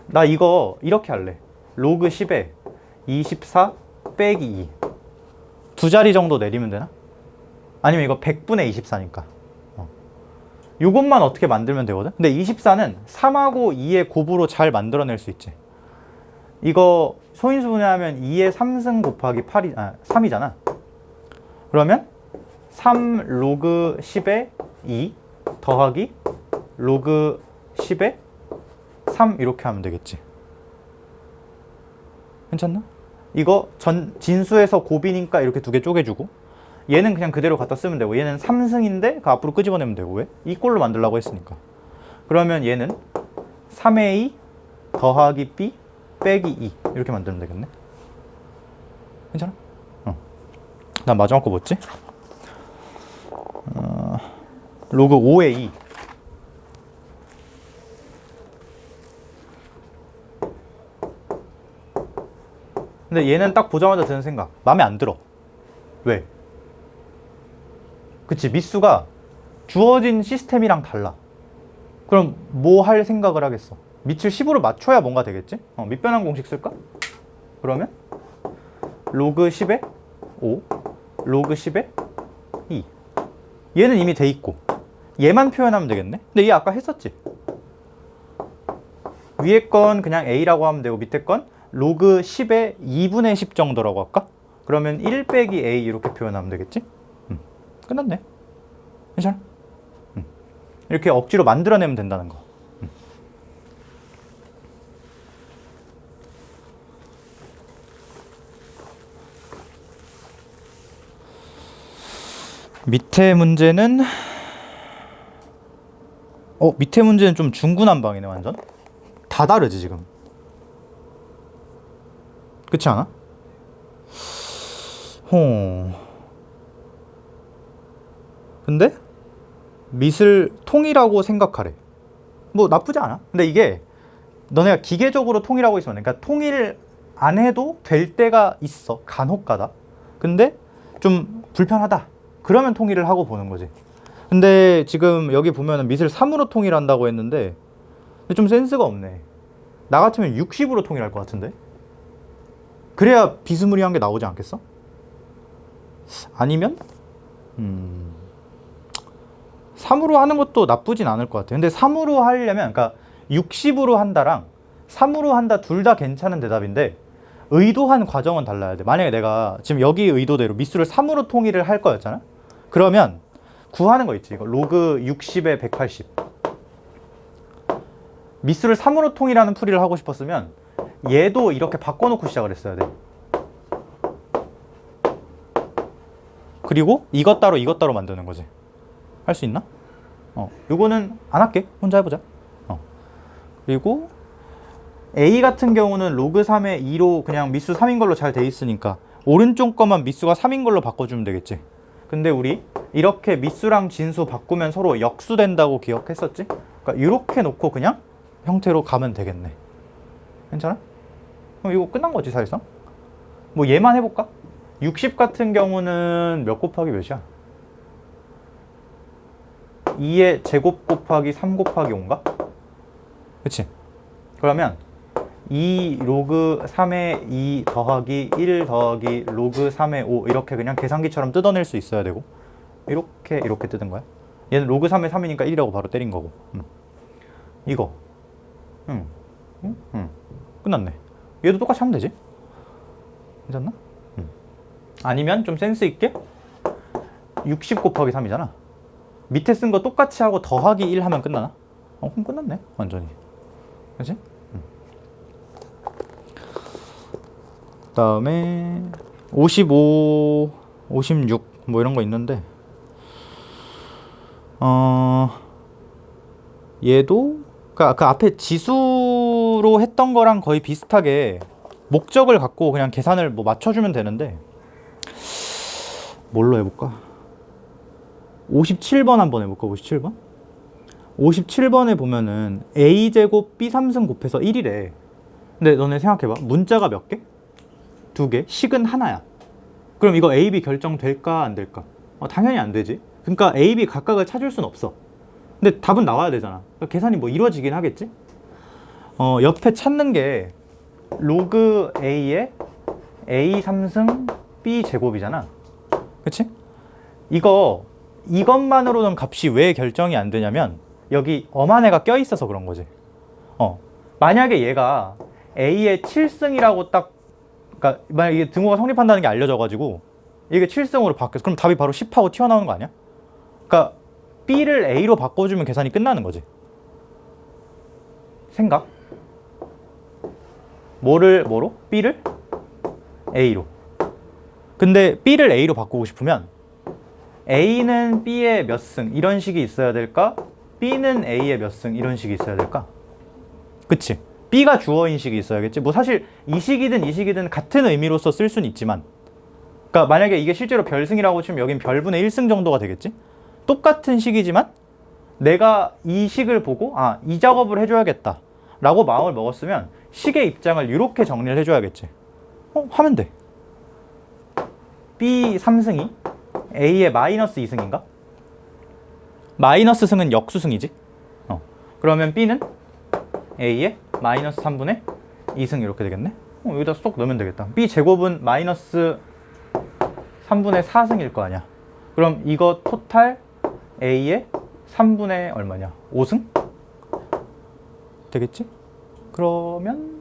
나 이거 이렇게 할래. 로그 10에 24 빼기 2. 두 자리 정도 내리면 되나? 아니면 이거 100분의 24니까. 요것만 어떻게 만들면 되거든? 근데 24는 3하고 2의 곱으로 잘 만들어낼 수 있지. 이거 소인수 분해하면 2의 3승 곱하기 3이잖아. 그러면 3 로그 10에 2 더하기 로그 10에 3 이렇게 하면 되겠지. 괜찮나? 이거 진수에서 곱이니까 이렇게 두 개 쪼개주고 얘는 그냥 그대로 갖다 쓰면 되고 얘는 3승인데 그 앞으로 끄집어내면 되고. 왜? 이 꼴로 만들려고 했으니까. 그러면 얘는 3a 더하기 b 빼기 2 이렇게 만들면 되겠네. 괜찮아? 난 마지막 거 뭐였지? 로그 5의 2. 근데 얘는 딱 보자마자 드는 생각, 마음에 안 들어. 왜? 그치, 미수가 주어진 시스템이랑 달라. 그럼 뭐 할 생각을 하겠어? 밑을 10으로 맞춰야 뭔가 되겠지? 밑변환 공식 쓸까? 그러면 로그 10에 5 로그 10에 2. 얘는 이미 돼 있고 얘만 표현하면 되겠네? 근데 얘 아까 했었지? 위에 건 그냥 a라고 하면 되고 밑에 건 로그 10에 2분의 10 정도라고 할까? 그러면 1 빼기 a 이렇게 표현하면 되겠지? 끝났네. 괜찮아? 이렇게 억지로 만들어내면 된다는 거. 밑에 문제는 밑에 문제는 좀 중구난방이네. 완전 다 다르지 지금. 그렇지 않아? 근데 밑을 통이라고 생각하래. 뭐 나쁘지 않아. 근데 이게 너네가 기계적으로 통일하고 있으면, 그러니까 통일 안 해도 될 때가 있어. 간혹가다. 근데 좀 불편하다. 그러면 통일을 하고 보는 거지. 근데 지금 여기 보면은 밑을 3으로 통일한다고 했는데 좀 센스가 없네. 나 같으면 60으로 통일할 것 같은데. 그래야 비스무리한 게 나오지 않겠어? 아니면 3으로 하는 것도 나쁘진 않을 것 같아. 근데 3으로 하려면, 그러니까 60으로 한다랑 3으로 한다 둘 다 괜찮은 대답인데 의도한 과정은 달라야 돼. 만약에 내가 지금 여기 의도대로 미수를 3으로 통일을 할 거였잖아. 그러면 구하는 거 있지. 이거 로그 60에 180. 미수를 3으로 통일하는 풀이를 하고 싶었으면 얘도 이렇게 바꿔놓고 시작을 했어야 돼. 그리고 이것 따로 이것 따로 만드는 거지. 할 수 있나? 요거는 안 할게. 혼자 해보자. 그리고 A 같은 경우는 로그 3에 2로 그냥 미수 3인 걸로 잘 돼 있으니까 오른쪽 거만 미수가 3인 걸로 바꿔주면 되겠지. 근데 우리 이렇게 미수랑 진수 바꾸면 서로 역수된다고 기억했었지? 그러니까 이렇게 놓고 그냥 형태로 가면 되겠네. 괜찮아? 그럼 이거 끝난 거지 사실상? 뭐 얘만 해볼까? 60 같은 경우는 몇 곱하기 몇이야? 2의 제곱 곱하기 3 곱하기 5인가? 그치? 그러면 2 로그 3의 2 더하기 1 더하기 로그 3의 5 이렇게 그냥 계산기처럼 뜯어낼 수 있어야 되고, 이렇게 뜯은 거야. 얘는 로그 3의 3이니까 1이라고 바로 때린 거고. 이거 끝났네. 얘도 똑같이 하면 되지? 괜찮나? 아니면 좀 센스 있게 60 곱하기 3이잖아. 밑에 쓴 거 똑같이 하고 더하기 1 하면 끝나나? 그럼 끝났네 완전히. 그치? 그 다음에 55, 56 뭐 이런 거 있는데, 얘도 그 앞에 지수로 했던 거랑 거의 비슷하게 목적을 갖고 그냥 계산을 뭐 맞춰주면 되는데, 뭘로 해볼까? 57번 한번 해볼까? 57번? 57번에 보면은 a제곱 b3승 곱해서 1이래. 근데 너네 생각해봐. 문자가 몇 개? 2개? 식은 하나야. 그럼 이거 a, b 결정될까 안 될까? 당연히 안 되지. 그러니까 a, b 각각을 찾을 순 없어. 근데 답은 나와야 되잖아. 그러니까 계산이 뭐 이루어지긴 하겠지? 옆에 찾는 게 로그 a의 a 3승 b 제곱이잖아. 그치? 이것만으로는 값이 왜 결정이 안 되냐면 여기 엄한 애가 껴있어서 그런 거지. 만약에 얘가 a의 7승이라고 딱, 그러니까 만약에 이게 등호가 성립한다는 게 알려져가지고 이게 7승으로 바뀌었어. 그럼 답이 바로 10하고 튀어나오는 거 아니야? 그러니까 b를 a로 바꿔주면 계산이 끝나는 거지. 생각? 뭐로? b를 a로. 근데 b를 a로 바꾸고 싶으면 a는 b의 몇 승 이런 식이 있어야 될까? b는 a의 몇 승 이런 식이 있어야 될까? 그치? b가 주어인 식이 있어야겠지? 뭐 사실 이 식이든 같은 의미로서 쓸 수는 있지만, 그러니까 만약에 이게 실제로 별승이라고 치면 여긴 별분의 1승 정도가 되겠지? 똑같은 식이지만 내가 이 식을 보고 이 작업을 해줘야겠다 라고 마음을 먹었으면 식의 입장을 이렇게 정리를 해줘야겠지. 하면 돼. b 3승이 a의 마이너스 2승인가? 마이너스 승은 역수승이지. 그러면 b는 a의 마이너스 3분의 2승 이렇게 되겠네. 여기다 쏙 넣으면 되겠다. b 제곱은 마이너스 3분의 4승일 거 아니야. 그럼 이거 토탈 a의 3분의 얼마냐? 5승? 되겠지? 그러면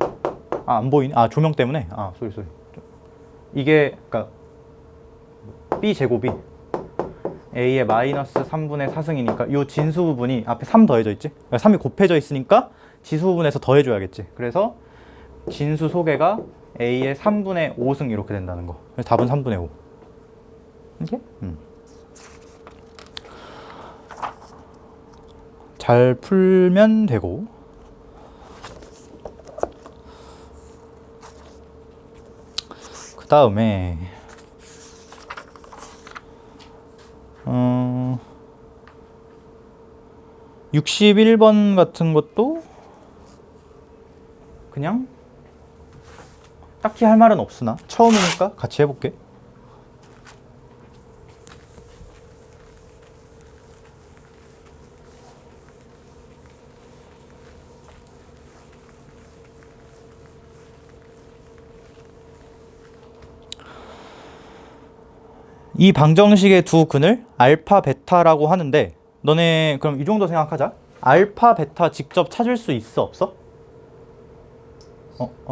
안 보이네. 조명 때문에. 쏘리. 이게 그러니까 b 제곱이 a의 마이너스 3분의 4승이니까 이 진수 부분이 앞에 3 더해져 있지? 그러니까 3이 곱해져 있으니까 지수 부분에서 더해줘야겠지. 그래서 진수 소개가 a의 3분의 5승 이렇게 된다는 거. 그래서 답은 3분의 5. 이게? 잘 풀면 되고. 그 다음에 61번 같은 것도 그냥 딱히 할 말은 없으나 처음이니까 같이 해볼게. 이 방정식의 두 근을 알파, 베타라고 하는데, 너네 그럼 이 정도 생각하자. 알파, 베타 직접 찾을 수 있어, 없어?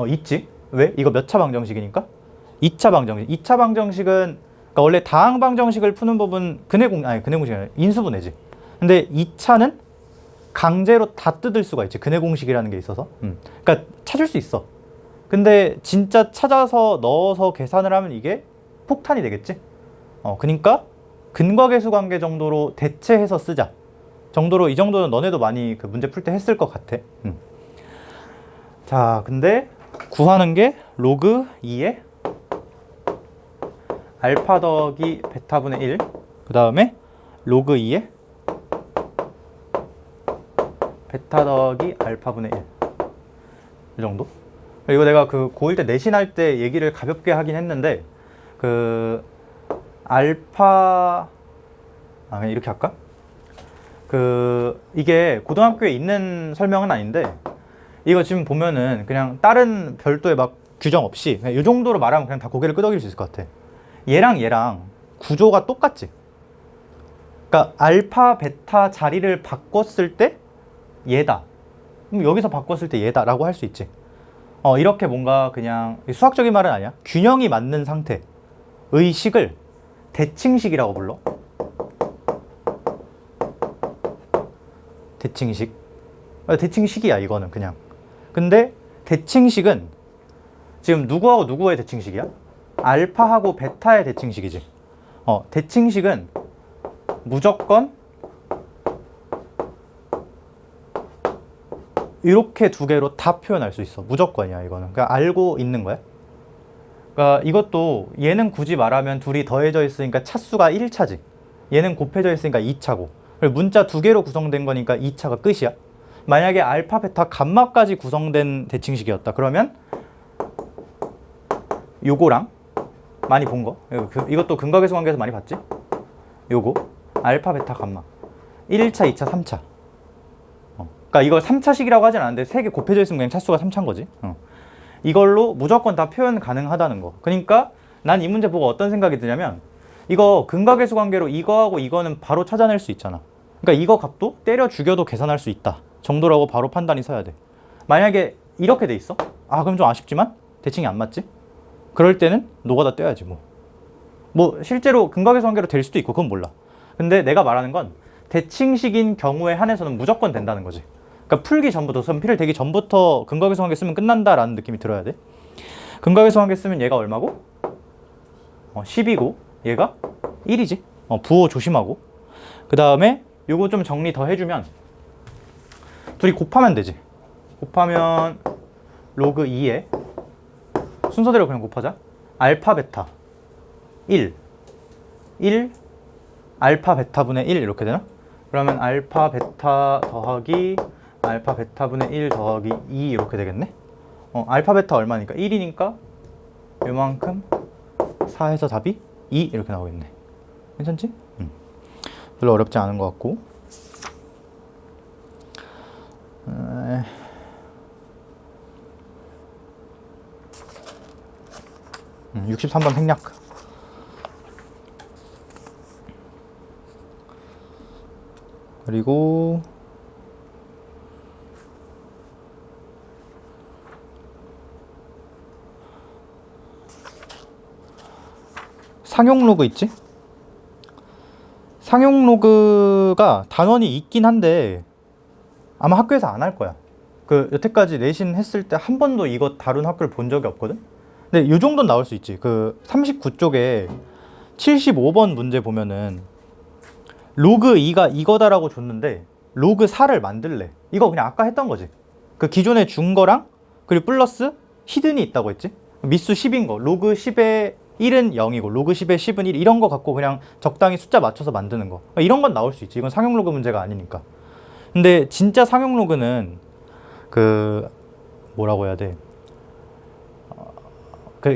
있지. 왜? 이거 몇 차 방정식이니까? 2차 방정식. 2차 방정식은 그러니까 원래 다항 방정식을 푸는 법은 근해공식이 아니라 인수분해지. 근데 2차는 강제로 다 뜯을 수가 있지. 근해공식이라는 게 있어서. 그러니까 찾을 수 있어. 근데 진짜 찾아서 넣어서 계산을 하면 이게 폭탄이 되겠지. 그러니까 근과계수 관계 정도로 대체해서 쓰자 정도로, 이 정도는 너네도 많이 그 문제 풀 때 했을 것 같아. 자, 근데 구하는 게 로그 2의 알파 더하기 베타분의 1, 그 다음에 로그 2의 베타 더하기 알파분의 1, 이 정도? 이거 내가 그 고1 때 내신할 때 얘기를 가볍게 하긴 했는데, 그 알파 그냥 이렇게 할까? 이게 고등학교에 있는 설명은 아닌데 이거 지금 보면은 그냥 다른 별도의 막 규정 없이 그냥 이 정도로 말하면 그냥 다 고개를 끄덕일 수 있을 것 같아. 얘랑 구조가 똑같지. 그러니까 알파, 베타 자리를 바꿨을 때 얘다. 그럼 여기서 바꿨을 때 얘다라고 할 수 있지. 이렇게 뭔가 그냥 수학적인 말은 아니야. 균형이 맞는 상태의 식을 대칭식이라고 불러. 대칭식. 대칭식이야 이거는 그냥. 근데 대칭식은 지금 누구하고 누구의 대칭식이야? 알파하고 베타의 대칭식이지. 대칭식은 무조건 이렇게 두 개로 다 표현할 수 있어. 무조건이야 이거는. 그러니까 알고 있는 거야. 그러니까 이것도 얘는 굳이 말하면 둘이 더해져 있으니까 차수가 1차지. 얘는 곱해져 있으니까 2차고. 그리고 문자 두 개로 구성된 거니까 2차가 끝이야. 만약에 알파, 베타, 감마까지 구성된 대칭식이었다. 그러면 요거랑 많이 본 거. 이것도 근각계수 관계에서 많이 봤지? 요거 알파, 베타, 감마 1차, 2차, 3차. 그러니까 이걸 3차식이라고 하진 않는데 세 개 곱해져 있으면 그냥 차수가 3차인 거지. 이걸로 무조건 다 표현 가능하다는 거. 그러니까 난 이 문제 보고 어떤 생각이 드냐면 이거 근각계수 관계로 이거하고 이거는 바로 찾아낼 수 있잖아. 그러니까 이거 값도 때려 죽여도 계산할 수 있다 정도라고 바로 판단이 서야 돼. 만약에 이렇게 돼 있어? 그럼 좀 아쉽지만 대칭이 안 맞지? 그럴 때는 노가다 떼야지 뭐 실제로 근각계수 관계로 될 수도 있고 그건 몰라. 근데 내가 말하는 건 대칭식인 경우에 한해서는 무조건 된다는 거지. 그러니까 풀기 전부터 선필을 되기 전부터 근각계수 관계 쓰면 끝난다라는 느낌이 들어야 돼. 근각계수 관계 쓰면 얘가 얼마고? 10이고 얘가 1이지. 부호 조심하고. 그 다음에 요거 좀 정리 더 해주면 둘이 곱하면 되지. 곱하면 로그 2에 순서대로 그냥 곱하자. 알파 베타 1 알파 베타분의 1 이렇게 되나? 그러면 알파 베타 더하기 알파 베타분의 1 더하기 2 이렇게 되겠네? 알파 베타 얼마니까? 1이니까 요만큼 4에서 답이 2 이렇게 나오겠네. 괜찮지? 별로 어렵지 않은 것 같고. 63번 생략. 그리고 상용 로그 있지? 상용 로그가 단원이 있긴 한데 아마 학교에서 안 할 거야. 여태까지 내신 했을 때 한 번도 이거 다룬 학교를 본 적이 없거든? 근데 이 정도는 나올 수 있지. 39쪽에 75번 문제 보면은 로그 2가 이거다라고 줬는데 로그 4를 만들래. 이거 그냥 아까 했던 거지. 기존에 준 거랑 그리고 플러스 히든이 있다고 했지. 미수 10인 거. 로그 10에 1은 0이고 로그 10에 10은 1 이런 거 갖고 그냥 적당히 숫자 맞춰서 만드는 거. 이런 건 나올 수 있지. 이건 상용 로그 문제가 아니니까. 근데 진짜 상용 로그는 뭐라고 해야 돼?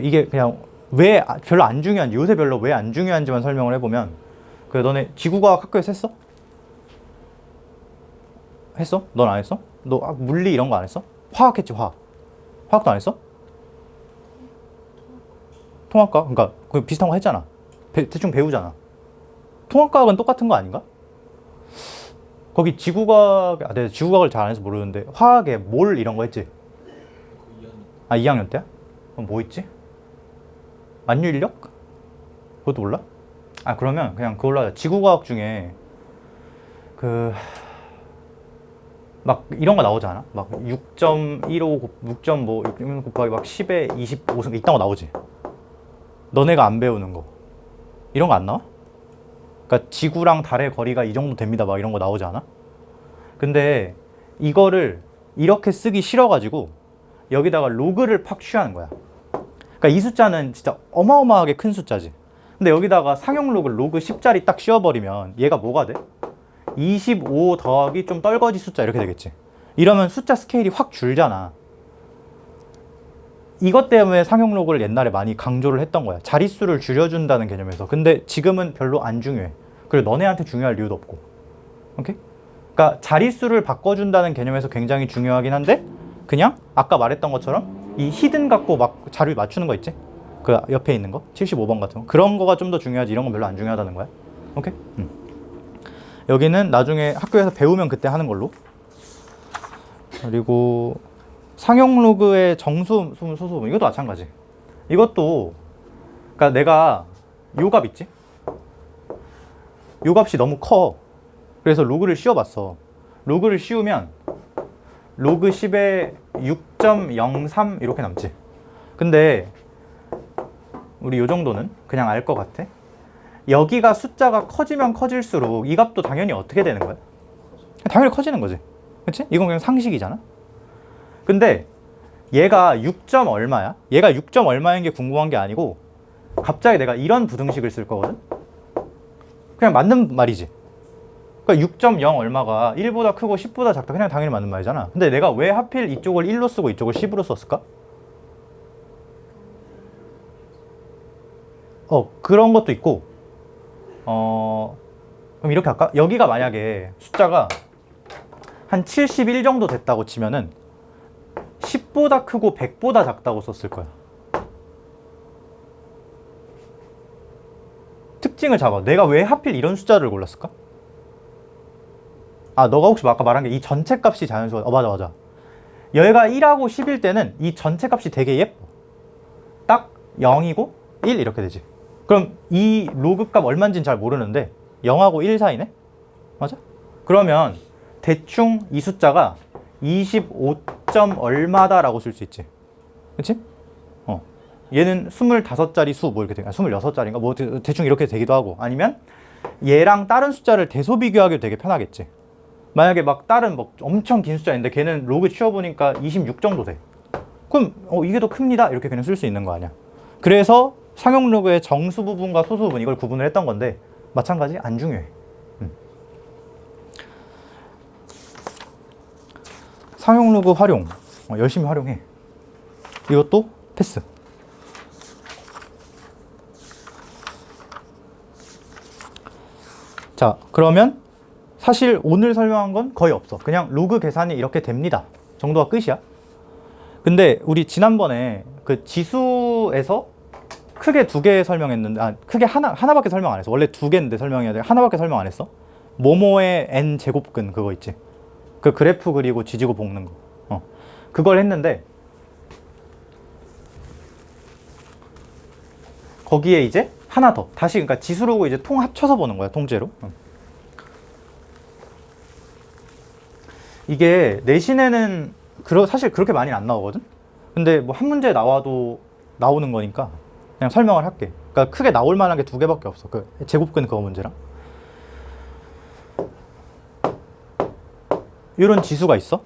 이게 그냥 왜 별로 안 중요한지, 요새 별로 왜 안 중요한지만 설명을 해보면 너네 지구과학 학교에서 했어? 했어? 넌 안 했어? 너 물리 이런 거 안 했어? 화학 했지, 화학. 화학도 안 했어? 통합과학? 그러니까 비슷한 거 했잖아. 대충 배우잖아. 통합과학은 똑같은 거 아닌가? 거기 지구과학, 내가 지구과학을 잘 안 해서 모르는데 화학에 몰 이런 거 했지? 2학년 때야? 그럼 뭐 있지? 만유인력? 그것도 몰라? 그러면 그냥 그걸로 하자. 지구과학 중에 막 이런 거 나오지 않아? 막 6.15, 6.5 곱하기 막 10에 25 이딴 거 나오지? 너네가 안 배우는 거 이런 거 안 나와? 그러니까 지구랑 달의 거리가 이 정도 됩니다 막 이런 거 나오지 않아? 근데 이거를 이렇게 쓰기 싫어가지고 여기다가 로그를 팍 취하는 거야. 그러니까 이 숫자는 진짜 어마어마하게 큰 숫자지. 근데 여기다가 상용 로그 10자리 딱 씌워버리면 얘가 뭐가 돼? 25 더하기 좀 떨거지 숫자 이렇게 되겠지. 이러면 숫자 스케일이 확 줄잖아. 이것 때문에 상용 로그를 옛날에 많이 강조를 했던 거야. 자릿수를 줄여준다는 개념에서. 근데 지금은 별로 안 중요해. 그리고 너네한테 중요할 이유도 없고. 오케이? 그러니까 자릿수를 바꿔준다는 개념에서 굉장히 중요하긴 한데 그냥 아까 말했던 것처럼 이 히든 갖고 막 자료 맞추는 거 있지? 그 옆에 있는 거? 75번 같은 거. 그런 거가 좀 더 중요하지 이런 건 별로 안 중요하다는 거야. 오케이? 여기는 나중에 학교에서 배우면 그때 하는 걸로. 그리고 상용 로그의 정수, 소수, 소수분 이것도 마찬가지. 이것도 그러니까 내가 요 값 있지? 요 값이 너무 커. 그래서 로그를 씌워봤어. 로그를 씌우면 로그 10에 6.03 이렇게 남지. 근데 우리 요 정도는 그냥 알 것 같아. 여기가 숫자가 커지면 커질수록 이 값도 당연히 어떻게 되는 거야? 당연히 커지는 거지. 그치? 이건 그냥 상식이잖아. 근데 얘가 6. 얼마야? 얘가 6. 얼마인 게 궁금한 게 아니고 갑자기 내가 이런 부등식을 쓸 거거든? 그냥 맞는 말이지. 그러니까 6.0 얼마가 1보다 크고 10보다 작다. 그냥 당연히 맞는 말이잖아. 근데 내가 왜 하필 이쪽을 1로 쓰고 이쪽을 10으로 썼을까? 그런 것도 있고 그럼 이렇게 할까? 여기가 만약에 숫자가 한 71 정도 됐다고 치면은 10보다 크고 100보다 작다고 썼을 거야. 특징을 잡아. 내가 왜 하필 이런 숫자를 골랐을까? 아, 너가 혹시 아까 말한 게 이 전체 값이 자연수가 맞아. 얘가 1하고 10일 때는 이 전체 값이 되게 예뻐. 딱 0이고 1 이렇게 되지. 그럼 이 로그 값 얼마인지는 잘 모르는데 0하고 1 사이네? 맞아? 그러면 대충 이 숫자가 25. 얼마다 라고 쓸 수 있지. 그치? 얘는 25자리 수 뭐 이렇게 되니까 26자리인가 뭐 대충 이렇게 되기도 하고 아니면 얘랑 다른 숫자를 대소 비교하기도 되게 편하겠지. 만약에 막 다른 뭐 엄청 긴 숫자인데 걔는 로그 치워보니까 26 정도 돼. 그럼 이게 더 큽니다 이렇게 그냥 쓸 수 있는 거 아니야. 그래서 상용 로그의 정수 부분과 소수 부분 이걸 구분을 했던 건데 마찬가지 안 중요해. 상용 로그 활용 열심히 활용해. 이것도 패스. 자, 그러면 사실 오늘 설명한 건 거의 없어. 그냥 로그 계산이 이렇게 됩니다 정도가 끝이야. 근데 우리 지난번에 그 지수에서 크게 2개 설명했는데 크게 하나밖에 설명 안 했어. 원래 2개인데 설명해야 돼. 하나밖에 설명 안 했어. 모모의 n 제곱근 그거 있지. 그 그래프 그리고 지지고 볶는 거. 그걸 했는데 거기에 이제 하나 더 다시 그러니까 지수로고 이제 통 합쳐서 보는 거야. 통째로. 이게 내신에는 사실 그렇게 많이 안 나오거든. 근데 뭐 한 문제 나와도 나오는 거니까 그냥 설명을 할게. 그러니까 크게 나올 만한 게 2개밖에 없어. 그 제곱근 그거 문제랑 이런 지수가 있어.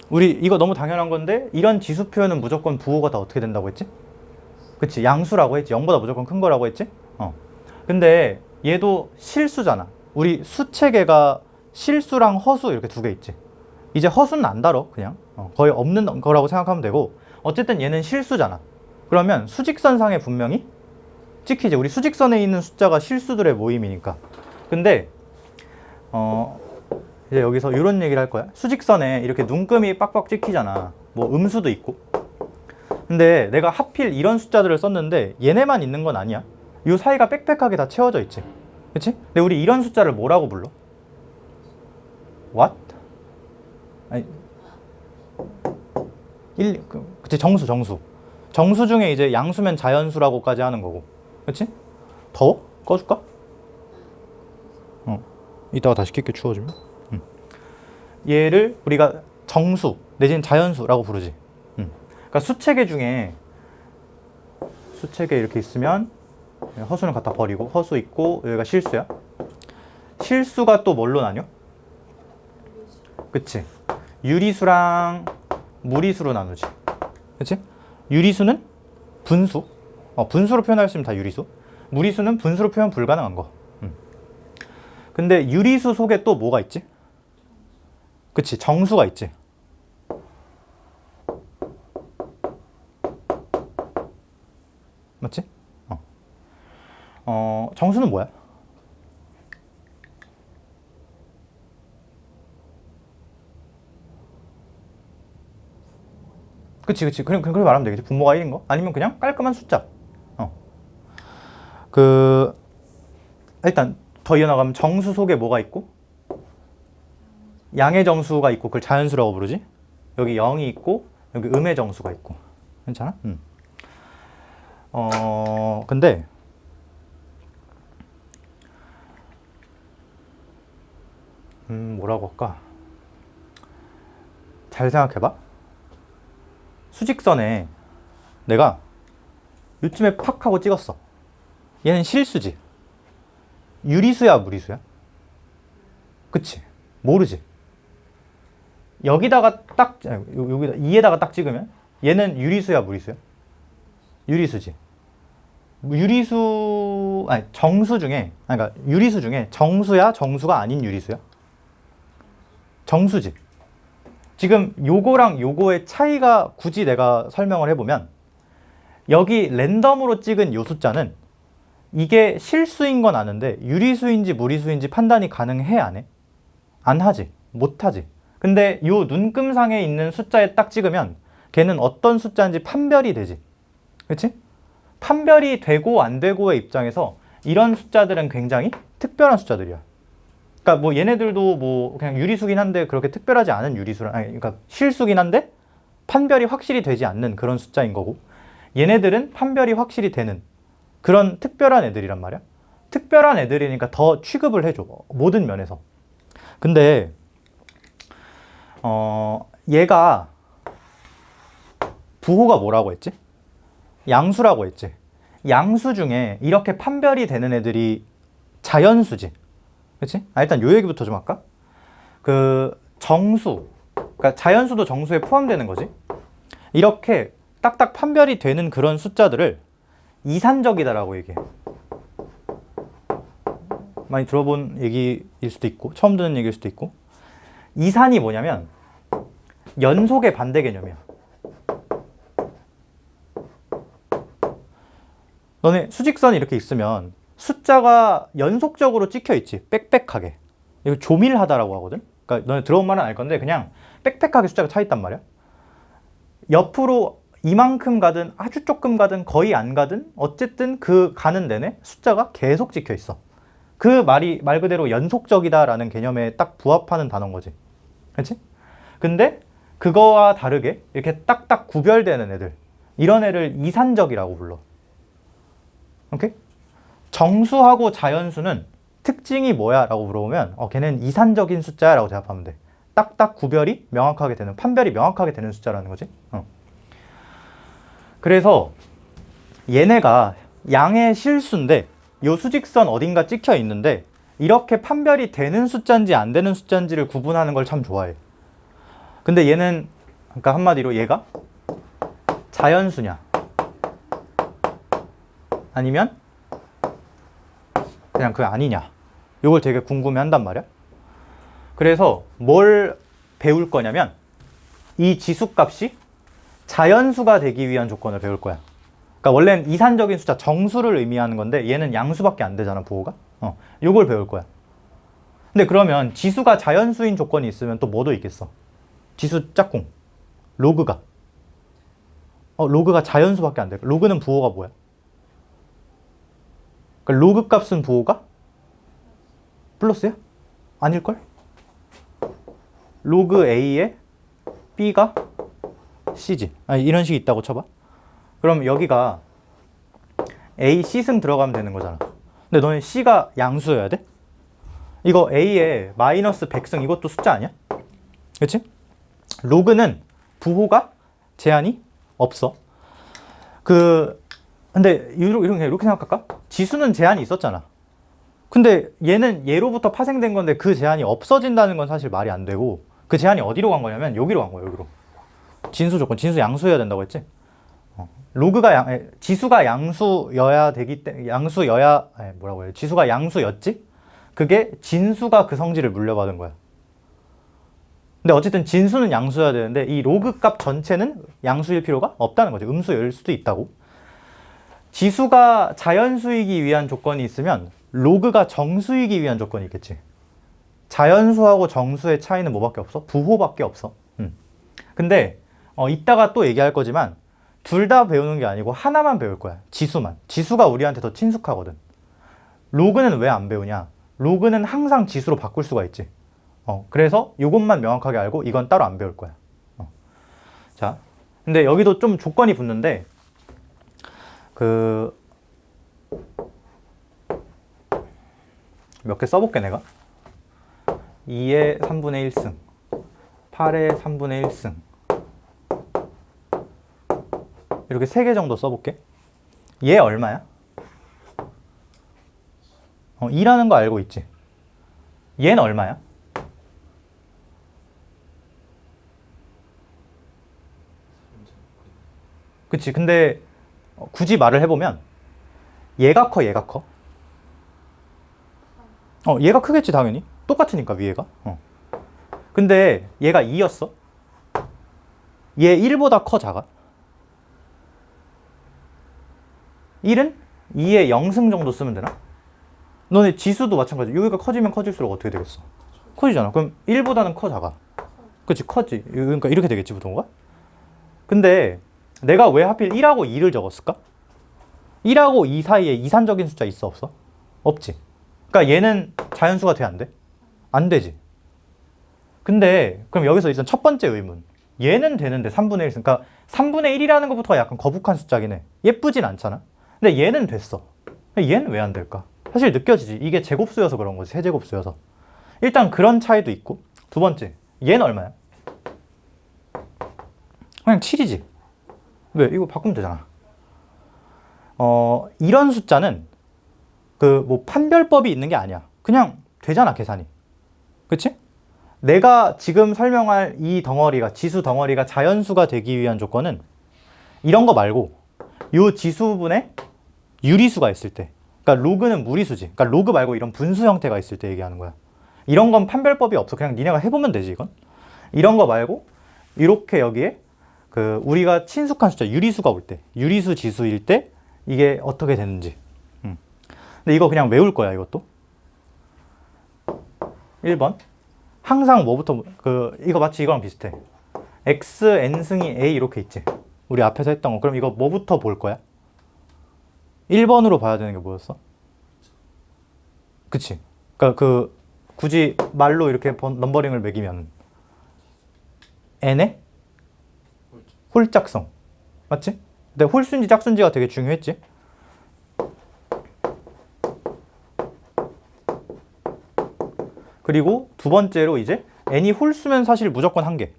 우리 이거 너무 당연한 건데 이런 지수 표현은 무조건 부호가 다 어떻게 된다고 했지? 그치, 양수라고 했지. 0보다 무조건 큰 거라고 했지. 근데 얘도 실수잖아. 우리 수체계가 실수랑 허수 이렇게 2개 있지. 이제 허수는 안 다뤄. 그냥 거의 없는 거라고 생각하면 되고 어쨌든 얘는 실수잖아. 그러면 수직선상에 분명히 찍히지. 우리 수직선에 있는 숫자가 실수들의 모임이니까. 근데 이제 여기서 이런 얘기를 할 거야. 수직선에 이렇게 눈금이 빡빡 찍히잖아. 뭐 음수도 있고. 근데 내가 하필 이런 숫자들을 썼는데 얘네만 있는 건 아니야. 이 사이가 빽빽하게 다 채워져 있지. 그치? 근데 우리 이런 숫자를 뭐라고 불러? What? 아니, 그치, 정수. 정수 중에 이제 양수면 자연수라고까지 하는 거고. 그치? 더워? 꺼줄까? 이따가 다시 킬게 추워지면. 얘를 우리가 정수 내지는 자연수라고 부르지. 그러니까 수체계 중에 수체계 이렇게 있으면 허수는 갖다 버리고 허수 있고 여기가 실수야. 실수가 또 뭘로 나뉘어? 그치? 유리수랑 무리수로 나누지. 그치? 유리수는 분수. 분수로 표현하였으면 다 유리수. 무리수는 분수로 표현 불가능한 거. 근데 유리수 속에 또 뭐가 있지? 그치, 정수가 있지. 맞지? 정수는 뭐야? 그치. 그렇게 말하면 되겠지. 분모가 1인 거? 아니면 그냥 깔끔한 숫자. 일단 더 이어나가면 정수 속에 뭐가 있고? 양의 정수가 있고, 그걸 자연수라고 부르지? 여기 0이 있고, 여기 음의 정수가 있고. 괜찮아? 근데, 뭐라고 할까? 잘 생각해봐. 수직선에 내가 요쯤에 팍 하고 찍었어. 얘는 실수지. 유리수야, 무리수야? 그치? 모르지? 여기다가 딱, 여기다, 2에다가 딱 찍으면 얘는 유리수야, 무리수야? 유리수지. 정수 중에, 그러니까 유리수 중에 정수야, 정수가 아닌 유리수야? 정수지. 지금 요거랑 요거의 차이가 굳이 내가 설명을 해보면 여기 랜덤으로 찍은 요 숫자는 이게 실수인 건 아는데 유리수인지 무리수인지 판단이 가능해, 안 해? 안 하지. 못 하지. 근데 요 눈금상에 있는 숫자에 딱 찍으면 걔는 어떤 숫자인지 판별이 되지. 그치? 판별이 되고 안 되고의 입장에서 이런 숫자들은 굉장히 특별한 숫자들이야. 그러니까 뭐 얘네들도 뭐 그냥 유리수긴 한데 그렇게 특별하지 않은 유리수라, 아니 그러니까 실수긴 한데 판별이 확실히 되지 않는 그런 숫자인 거고, 얘네들은 판별이 확실히 되는 그런 특별한 애들이란 말이야. 특별한 애들이니까 더 취급을 해줘, 모든 면에서. 근데 얘가 부호가 뭐라고 했지? 양수라고 했지. 양수 중에 이렇게 판별이 되는 애들이 자연수지. 그치? 일단 요 얘기부터 좀 할까? 정수, 그러니까 자연수도 정수에 포함되는 거지. 이렇게 딱딱 판별이 되는 그런 숫자들을 이산적이다라고 얘기해. 많이 들어본 얘기일 수도 있고 처음 듣는 얘기일 수도 있고. 이산이 뭐냐면 연속의 반대 개념이야. 너네 수직선이 이렇게 있으면 숫자가 연속적으로 찍혀 있지. 빽빽하게. 이거 조밀하다라고 하거든. 그러니까 너네 들어본 말은 알 건데 그냥 빽빽하게 숫자가 차 있단 말이야. 옆으로 이만큼 가든 아주 조금 가든 거의 안 가든 어쨌든 그 가는 내내 숫자가 계속 찍혀 있어. 그 말이 말 그대로 연속적이다라는 개념에 딱 부합하는 단어인 거지. 그렇지? 근데 그거와 다르게 이렇게 딱딱 구별되는 애들, 이런 애를 이산적이라고 불러. 오케이? 정수하고 자연수는 특징이 뭐야? 라고 물어보면 걔는 이산적인 숫자야 라고 대답하면 돼. 딱딱 구별이 명확하게 되는, 판별이 명확하게 되는 숫자라는 거지. 그래서 얘네가 양의 실수인데 요 수직선 어딘가 찍혀 있는데 이렇게 판별이 되는 숫자인지 안 되는 숫자인지를 구분하는 걸 참 좋아해. 근데 얘는, 그러니까 한마디로 얘가 자연수냐 아니면 그냥 그게 아니냐, 이걸 되게 궁금해 한단 말이야. 그래서 뭘 배울 거냐면 이 지수값이 자연수가 되기 위한 조건을 배울 거야. 그러니까 원래는 이산적인 숫자 정수를 의미하는 건데 얘는 양수밖에 안 되잖아, 부호가. 요걸 배울 거야. 근데 그러면 지수가 자연수인 조건이 있으면 또 뭐도 있겠어? 지수 짝꿍 로그가 로그가 자연수밖에 안 돼. 로그는 부호가 뭐야? 그러니까 로그 값은 부호가 플러스야? 아닐걸? 로그 A에 B가 C지. 아니, 이런 식이 있다고 쳐봐. 그럼 여기가 A, C승 들어가면 되는 거잖아. 근데 너네 C가 양수여야 돼? 이거 A에 마이너스 100승, 이것도 숫자 아니야? 그치? 로그는 부호가 제한이 없어. 근데 이렇게 생각할까? 지수는 제한이 있었잖아. 근데 얘는 얘로부터 파생된 건데 그 제한이 없어진다는 건 사실 말이 안 되고, 그 제한이 어디로 간 거냐면 여기로 간 거야, 여기로. 진수 조건, 진수 양수여야 된다고 했지? 지수가 양수여야 되기 때문에, 지수가 양수였지? 그게 진수가 그 성질을 물려받은 거야. 근데 어쨌든 진수는 양수여야 되는데 이 로그 값 전체는 양수일 필요가 없다는 거지. 음수일 수도 있다고. 지수가 자연수이기 위한 조건이 있으면 로그가 정수이기 위한 조건이 있겠지. 자연수하고 정수의 차이는 뭐밖에 없어? 부호밖에 없어. 근데 이따가 또 얘기할 거지만 둘 다 배우는 게 아니고 하나만 배울 거야. 지수만. 지수가 우리한테 더 친숙하거든. 로그는 왜 안 배우냐? 로그는 항상 지수로 바꿀 수가 있지. 그래서 이것만 명확하게 알고 이건 따로 안 배울 거야. 자, 근데 여기도 좀 조건이 붙는데 몇 개 써볼게 내가. 2의 3분의 1승, 8의 3분의 1승 이렇게 3개 정도 써볼게. 얘 얼마야? 2라는 거 알고 있지? 얘는 얼마야? 그치. 근데 굳이 말을 해보면 얘가 커, 얘가 커? 얘가 크겠지 당연히. 똑같으니까 위에가. 근데 얘가 2였어? 얘 1보다 커, 작아? 1은 2의 0승 정도 쓰면 되나? 너네 지수도 마찬가지. 여기가 커지면 커질수록 어떻게 되겠어? 커지잖아. 그럼 1보다는 커, 작아? 그치, 커지. 그러니까 이렇게 되겠지, 보통가? 근데 내가 왜 하필 1하고 2를 적었을까? 1하고 2 사이에 이산적인 숫자 있어, 없어? 없지. 그러니까 얘는 자연수가 돼, 안 돼? 안 되지. 근데 그럼 여기서 일단 첫 번째 의문. 얘는 되는데 3분의 1. 그러니까 3분의 1이라는 것부터가 약간 거북한 숫자긴 해. 예쁘진 않잖아. 근데 얘는 됐어. 얘는 왜 안 될까? 사실 느껴지지. 이게 제곱수여서 그런 거지. 세제곱수여서. 일단 그런 차이도 있고. 두 번째. 얘는 얼마야? 그냥 7이지. 왜? 이거 바꾸면 되잖아. 이런 숫자는 뭐 판별법이 있는 게 아니야. 그냥 되잖아, 계산이. 그치? 내가 지금 설명할 이 덩어리가, 지수 덩어리가 자연수가 되기 위한 조건은 이런 거 말고 요 지수 부분에 유리수가 있을 때. 그러니까 로그는 무리수지. 그러니까 로그 말고 이런 분수 형태가 있을 때 얘기하는 거야. 이런 건 판별법이 없어. 그냥 니네가 해보면 되지, 이건. 이런 거 말고 이렇게 여기에 우리가 친숙한 숫자, 유리수가 올 때, 유리수 지수일 때 이게 어떻게 되는지. 근데 이거 그냥 외울 거야, 이것도. 1번. 항상 뭐부터, 이거 마치 이거랑 비슷해. x, n승이 a 이렇게 있지. 우리 앞에서 했던 거. 그럼 이거 뭐부터 볼 거야? 1번으로 봐야 되는 게 뭐였어? 그치? 그러니까 굳이 말로 이렇게 넘버링을 매기면 n의 홀짝성. 맞지? 근데 홀수인지 짝수인지가 되게 중요했지? 그리고 두 번째로 이제 n이 홀수면 사실 무조건 한 개.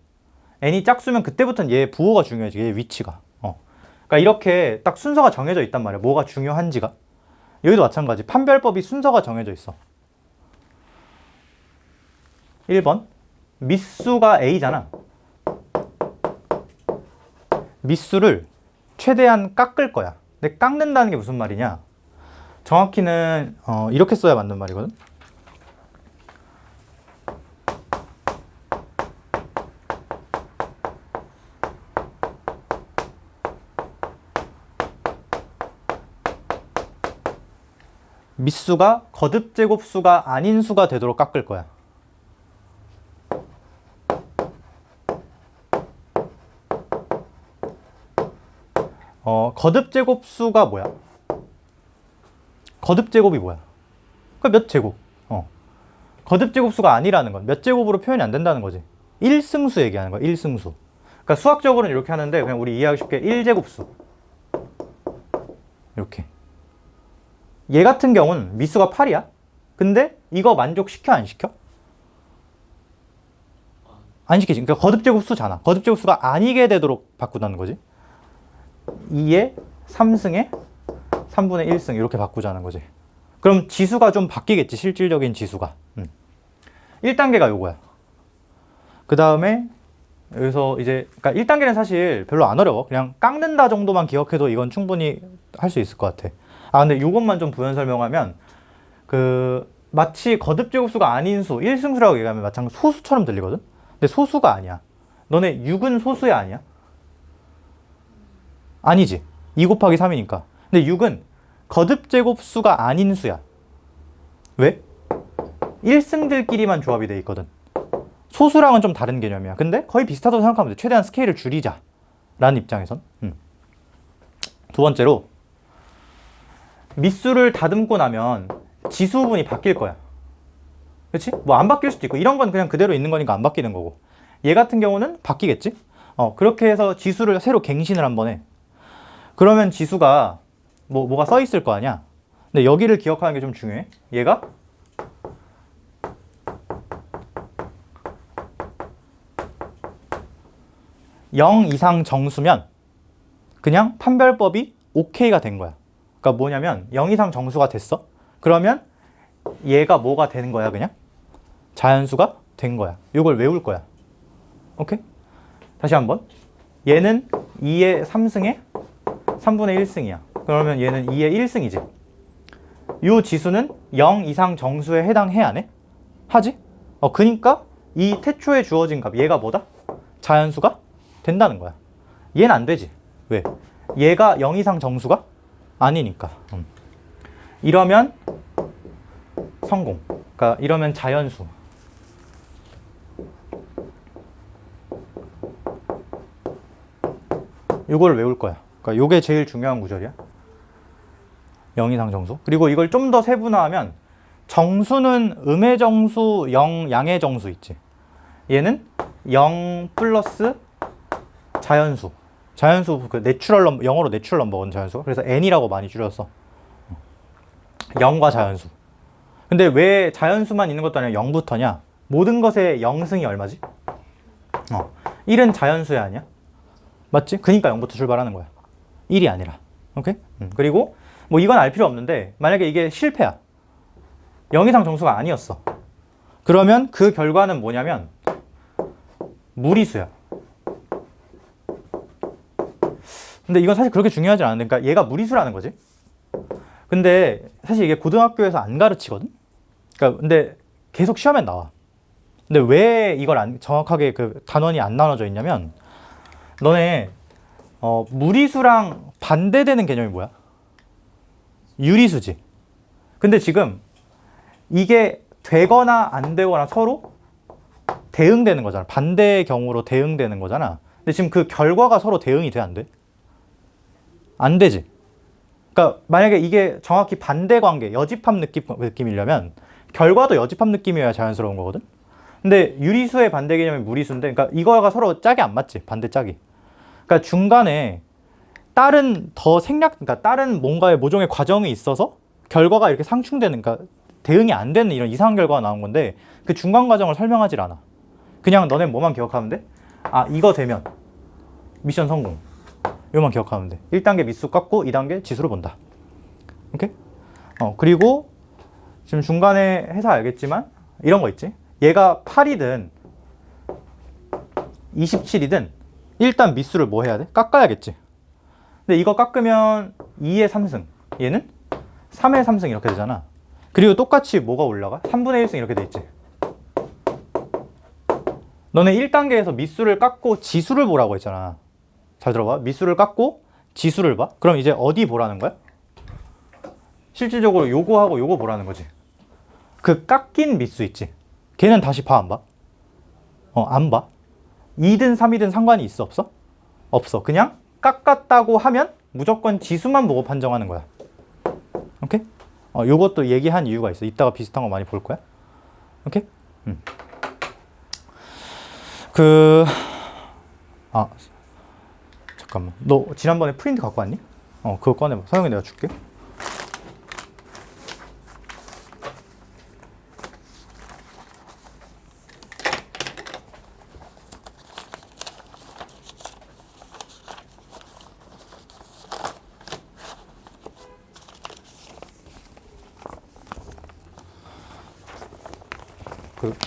n이 짝수면 그때부터는 얘 부호가 중요해지. 얘 위치가. 그러니까 이렇게 딱 순서가 정해져 있단 말이야. 뭐가 중요한지가. 여기도 마찬가지. 판별법이 순서가 정해져 있어. 1번. 밑수가 a잖아. 밑수를 최대한 깎을 거야. 근데 깎는다는 게 무슨 말이냐? 정확히는 이렇게 써야 맞는 말이거든. 밑수가 거듭제곱수가 아닌 수가 되도록 깎을 거야. 거듭제곱수가 뭐야? 거듭제곱이 뭐야? 그 몇 제곱? 거듭제곱수가 아니라는 건 몇 제곱으로 표현이 안 된다는 거지. 1승수 얘기하는 거야, 1승수. 그러니까 수학적으로는 이렇게 하는데 그냥 우리 이해하기 쉽게 1제곱수. 이렇게. 얘 같은 경우는 밑수가 8이야. 근데 이거 만족시켜, 안 시켜? 안 시키지. 그러니까 거듭제곱수잖아. 거듭제곱수가 아니게 되도록 바꾸자는 거지. 2의 3승에 3분의 1승 이렇게 바꾸자는 거지. 그럼 지수가 좀 바뀌겠지. 실질적인 지수가. 1단계가 요거야. 그 다음에 여기서 이제 그러니까 1단계는 사실 별로 안 어려워. 그냥 깎는다 정도만 기억해도 이건 충분히 할 수 있을 것 같아. 근데 요것만 좀 부연 설명하면 마치 거듭제곱수가 아닌 수, 1승수라고 얘기하면 마찬가지 소수처럼 들리거든? 근데 소수가 아니야. 너네 6은 소수야, 아니야? 아니지. 2 곱하기 3이니까. 근데 6은 거듭 제곱수가 아닌 수야. 왜? 1승들끼리만 조합이 돼 있거든. 소수랑은 좀 다른 개념이야. 근데 거의 비슷하다고 생각하면 돼. 최대한 스케일을 줄이자 라는 입장에선. 두 번째로 밑수를 다듬고 나면 지수분이 바뀔 거야. 그렇지? 뭐 안 바뀔 수도 있고 이런 건 그냥 그대로 있는 거니까 안 바뀌는 거고, 얘 같은 경우는 바뀌겠지? 그렇게 해서 지수를 새로 갱신을 한번 해. 그러면 지수가 뭐가 써 있을 거 아니야? 근데 여기를 기억하는 게 좀 중요해. 얘가 0 이상 정수면 그냥 판별법이 OK가 된 거야. 그러니까 뭐냐면 0 이상 정수가 됐어. 그러면 얘가 뭐가 되는 거야? 그냥 자연수가 된 거야. 이걸 외울 거야. 오케이? 다시 한번. 얘는 2의 3승에 3분의 1승이야. 그러면 얘는 2의 1승이지. 이 지수는 0 이상 정수에 해당해 안 해? 하지? 그니까 이 태초에 주어진 값, 얘가 뭐다? 자연수가 된다는 거야. 얘는 안 되지. 왜? 얘가 0 이상 정수가 아니니까. 이러면 성공. 그러니까 이러면 자연수. 이걸 외울 거야. 그러니까 이게 제일 중요한 구절이야. 0 이상 정수. 그리고 이걸 좀 더 세분화하면 정수는 음의 정수, 0 양의 정수 있지. 얘는 0 플러스 자연수. 자연수 그 내추럴 넘버, 영어로 내추럴 넘버거든 자연수. 그래서 n이라고 많이 줄였어. 0과 자연수. 근데 왜 자연수만 있는 것도 아니라 0부터냐? 모든 것의 0승이 얼마지? 1은 자연수야 아니야? 맞지? 그니까 0부터 출발하는 거야. 1이 아니라. 오케이? 그리고 뭐 이건 알 필요 없는데 만약에 이게 실패야. 0 이상 정수가 아니었어. 그러면 그 결과는 뭐냐면 무리수야. 근데 이건 사실 그렇게 중요하지 않은데, 그러니까 얘가 무리수라는 거지. 근데 사실 이게 고등학교에서 안 가르치거든? 그러니까 근데 계속 시험에 나와. 근데 왜 이걸 정확하게 그 단원이 안 나눠져 있냐면, 너네 무리수랑 반대되는 개념이 뭐야? 유리수지. 근데 지금 이게 되거나 안 되거나 서로 대응되는 거잖아. 반대의 경우로 대응되는 거잖아. 근데 지금 그 결과가 서로 대응이 돼, 안 돼? 안 되지. 그러니까 만약에 이게 정확히 반대 관계, 여집합 느낌이려면 결과도 여집합 느낌이어야 자연스러운 거거든. 근데 유리수의 반대 개념이 무리수인데, 그러니까 이거가 서로 짝이 안 맞지. 반대 짝이. 그러니까 중간에 다른 그러니까 다른 뭔가의 모종의 과정이 있어서 결과가 이렇게 상충되는, 그러니까 대응이 안 되는 이런 이상한 결과가 나온 건데, 그 중간 과정을 설명하질 않아. 그냥 너네 뭐만 기억하면 돼? 이거 되면 미션 성공. 이거만 기억하면 돼. 1단계 밑수 깎고 2단계 지수를 본다. 오케이? 그리고 지금 중간에 해서 알겠지만 이런 거 있지. 얘가 8이든 27이든 일단 밑수를 뭐 해야 돼? 깎아야겠지. 근데 이거 깎으면 2의 3승, 얘는 3의 3승 이렇게 되잖아. 그리고 똑같이 뭐가 올라가? 3분의 1승 이렇게 돼 있지. 너네 1단계에서 밑수를 깎고 지수를 보라고 했잖아. 잘 들어봐. 밑수를 깎고 지수를 봐. 그럼 이제 어디 보라는 거야? 실질적으로 요거하고 요거 보라는 거지. 그 깎인 밑수 있지. 걔는 다시 봐, 안 봐? 안 봐. 2든 3이든 상관이 있어, 없어? 없어. 그냥 깎았다고 하면 무조건 지수만 보고 판정하는 거야. 오케이? 요것도 얘기한 이유가 있어. 이따가 비슷한 거 많이 볼 거야. 오케이? 잠깐만. 너 지난번에 프린트 갖고 왔니? 그거 꺼내봐. 서영이 내가 줄게.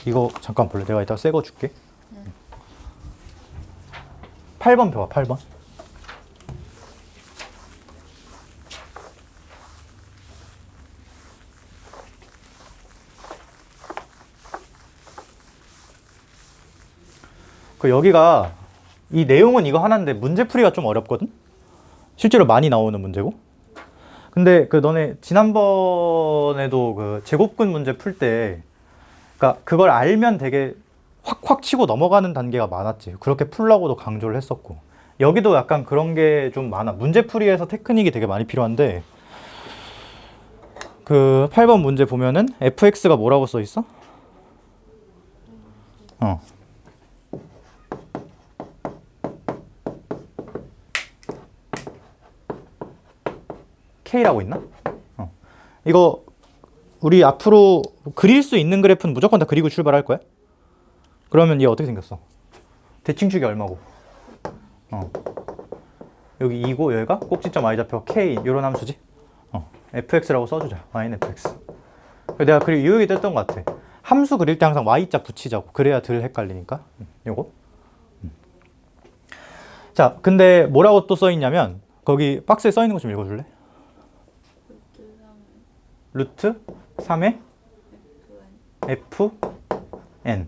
이거 잠깐 볼래? 내가 이따 새 거 줄게. 8번 펴봐, 8번. 여기가 이 내용은 이거 하나인데 문제풀이가 좀 어렵거든? 실제로 많이 나오는 문제고. 근데 그 너네 지난번에도 그 제곱근 문제 풀 때, 그러니까 그걸 알면 되게 확확 치고 넘어가는 단계가 많았지. 그렇게 풀라고도 강조를 했었고. 여기도 약간 그런 게 좀 많아. 문제풀이에서 테크닉이 되게 많이 필요한데, 그 8번 문제 보면은 fx가 뭐라고 써 있어? K라고 있나? 이거 우리 앞으로 그릴 수 있는 그래프는 무조건 다 그리고 출발할 거야? 그러면 얘 어떻게 생겼어? 대칭축이 얼마고? 여기 2고 여기가 꼭지점 y좌표 K 이런 함수지? fx라고 써주자. y는 fx. 내가 그리고 이 얘기 했던 것 같아. 함수 그릴 때 항상 y자 붙이자고. 그래야 덜 헷갈리니까. 요거. 자, 근데 뭐라고 또 써있냐면 거기 박스에 써있는 거 좀 읽어줄래? 루트 3의 fn.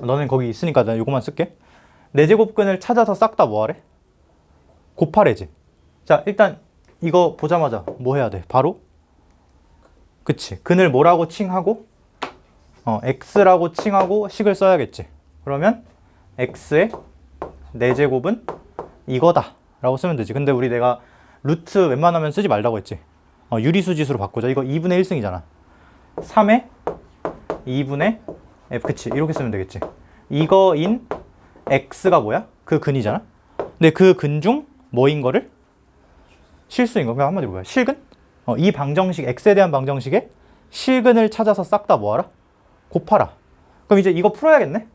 너는 거기 있으니까 나 이거만 쓸게. 네 제곱근을 찾아서 싹 다 뭐하래? 곱하래지. 자, 일단 이거 보자마자 뭐 해야 돼? 바로 그치, 근을 뭐라고 칭하고 x라고 칭하고 식을 써야겠지. 그러면 x의 4제곱은 이거다 라고 쓰면 되지. 근데 우리 내가 루트 웬만하면 쓰지 말라고 했지. 유리수짓으로 바꾸자. 이거 2분의 1승이잖아. 3의 2분의 f. 그치, 이렇게 쓰면 되겠지. 이거인 x가 뭐야? 그 근이잖아. 근데 그 근 중 뭐인 거를? 실수인 거. 그냥 한마디로 뭐야? 실근? 이 방정식, x에 대한 방정식에 실근을 찾아서 싹 다 뭐하라? 곱하라. 그럼 이제 이거 풀어야겠네?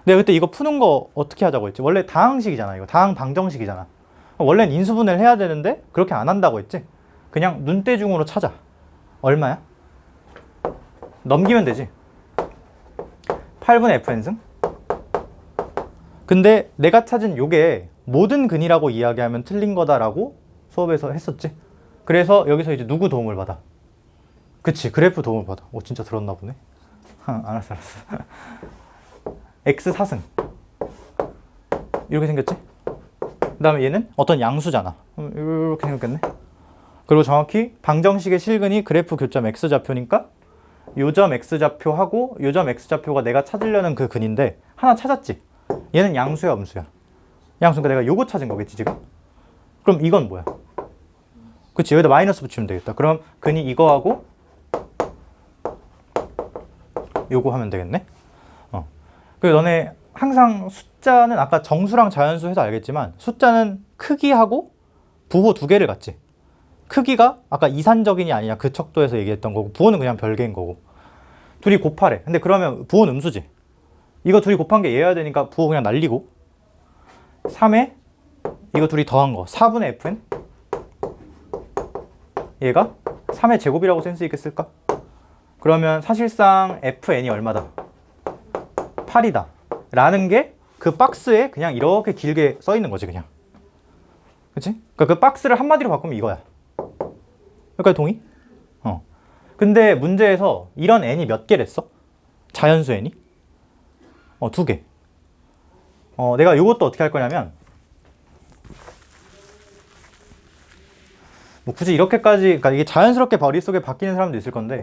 내가 그때 이거 푸는 거 어떻게 하자고 했지? 원래 다항식이잖아. 이거 다항 방정식이잖아. 원래는 인수분해를 해야 되는데 그렇게 안 한다고 했지? 그냥 눈대중으로 찾아. 얼마야? 넘기면 되지. 8분의 fn승. 근데 내가 찾은 요게 모든 근이라고 이야기하면 틀린 거다라고 수업에서 했었지. 그래서 여기서 이제 누구 도움을 받아? 그치, 그래프 도움을 받아. 오, 진짜 들었나 보네. 알았어. x 4승 이렇게 생겼지? 그 다음에 얘는 어떤 양수잖아. 이렇게 생겼겠네. 그리고 정확히 방정식의 실근이 그래프 교점 x좌표니까 요점 x좌표하고 요점 x좌표가 내가 찾으려는 그 근인데 하나 찾았지? 얘는 양수야 음수야? 양수니까 내가 요거 찾은 거겠지 지금? 그럼 이건 뭐야? 그치, 여기다 마이너스 붙이면 되겠다. 그럼 근이 이거하고 요거 하면 되겠네. 그리고 너네 항상 숫자는 아까 정수랑 자연수 해서 알겠지만 숫자는 크기하고 부호 두 개를 갖지. 크기가 아까 이산적이냐 아니냐 그 척도에서 얘기했던 거고, 부호는 그냥 별개인 거고. 둘이 곱하래. 근데 그러면 부호는 음수지. 이거 둘이 곱한 게 얘여야 되니까 부호 그냥 날리고, 3에 이거 둘이 더한 거 4분의 fn, 얘가 3의 제곱이라고 센스 있게 쓸까? 그러면 사실상 fn이 얼마다? 8이다 라는 게 그 박스에 그냥 이렇게 길게 써 있는 거지 그냥. 그치? 그러니까 그 박스를 한마디로 바꾸면 이거야. 여기까지 동의? 근데 문제에서 이런 n이 몇 개랬어? 자연수 n이? 2개. 내가 이것도 어떻게 할 거냐면, 뭐 굳이 이렇게까지, 그러니까 이게 자연스럽게 머릿속에 바뀌는 사람도 있을 건데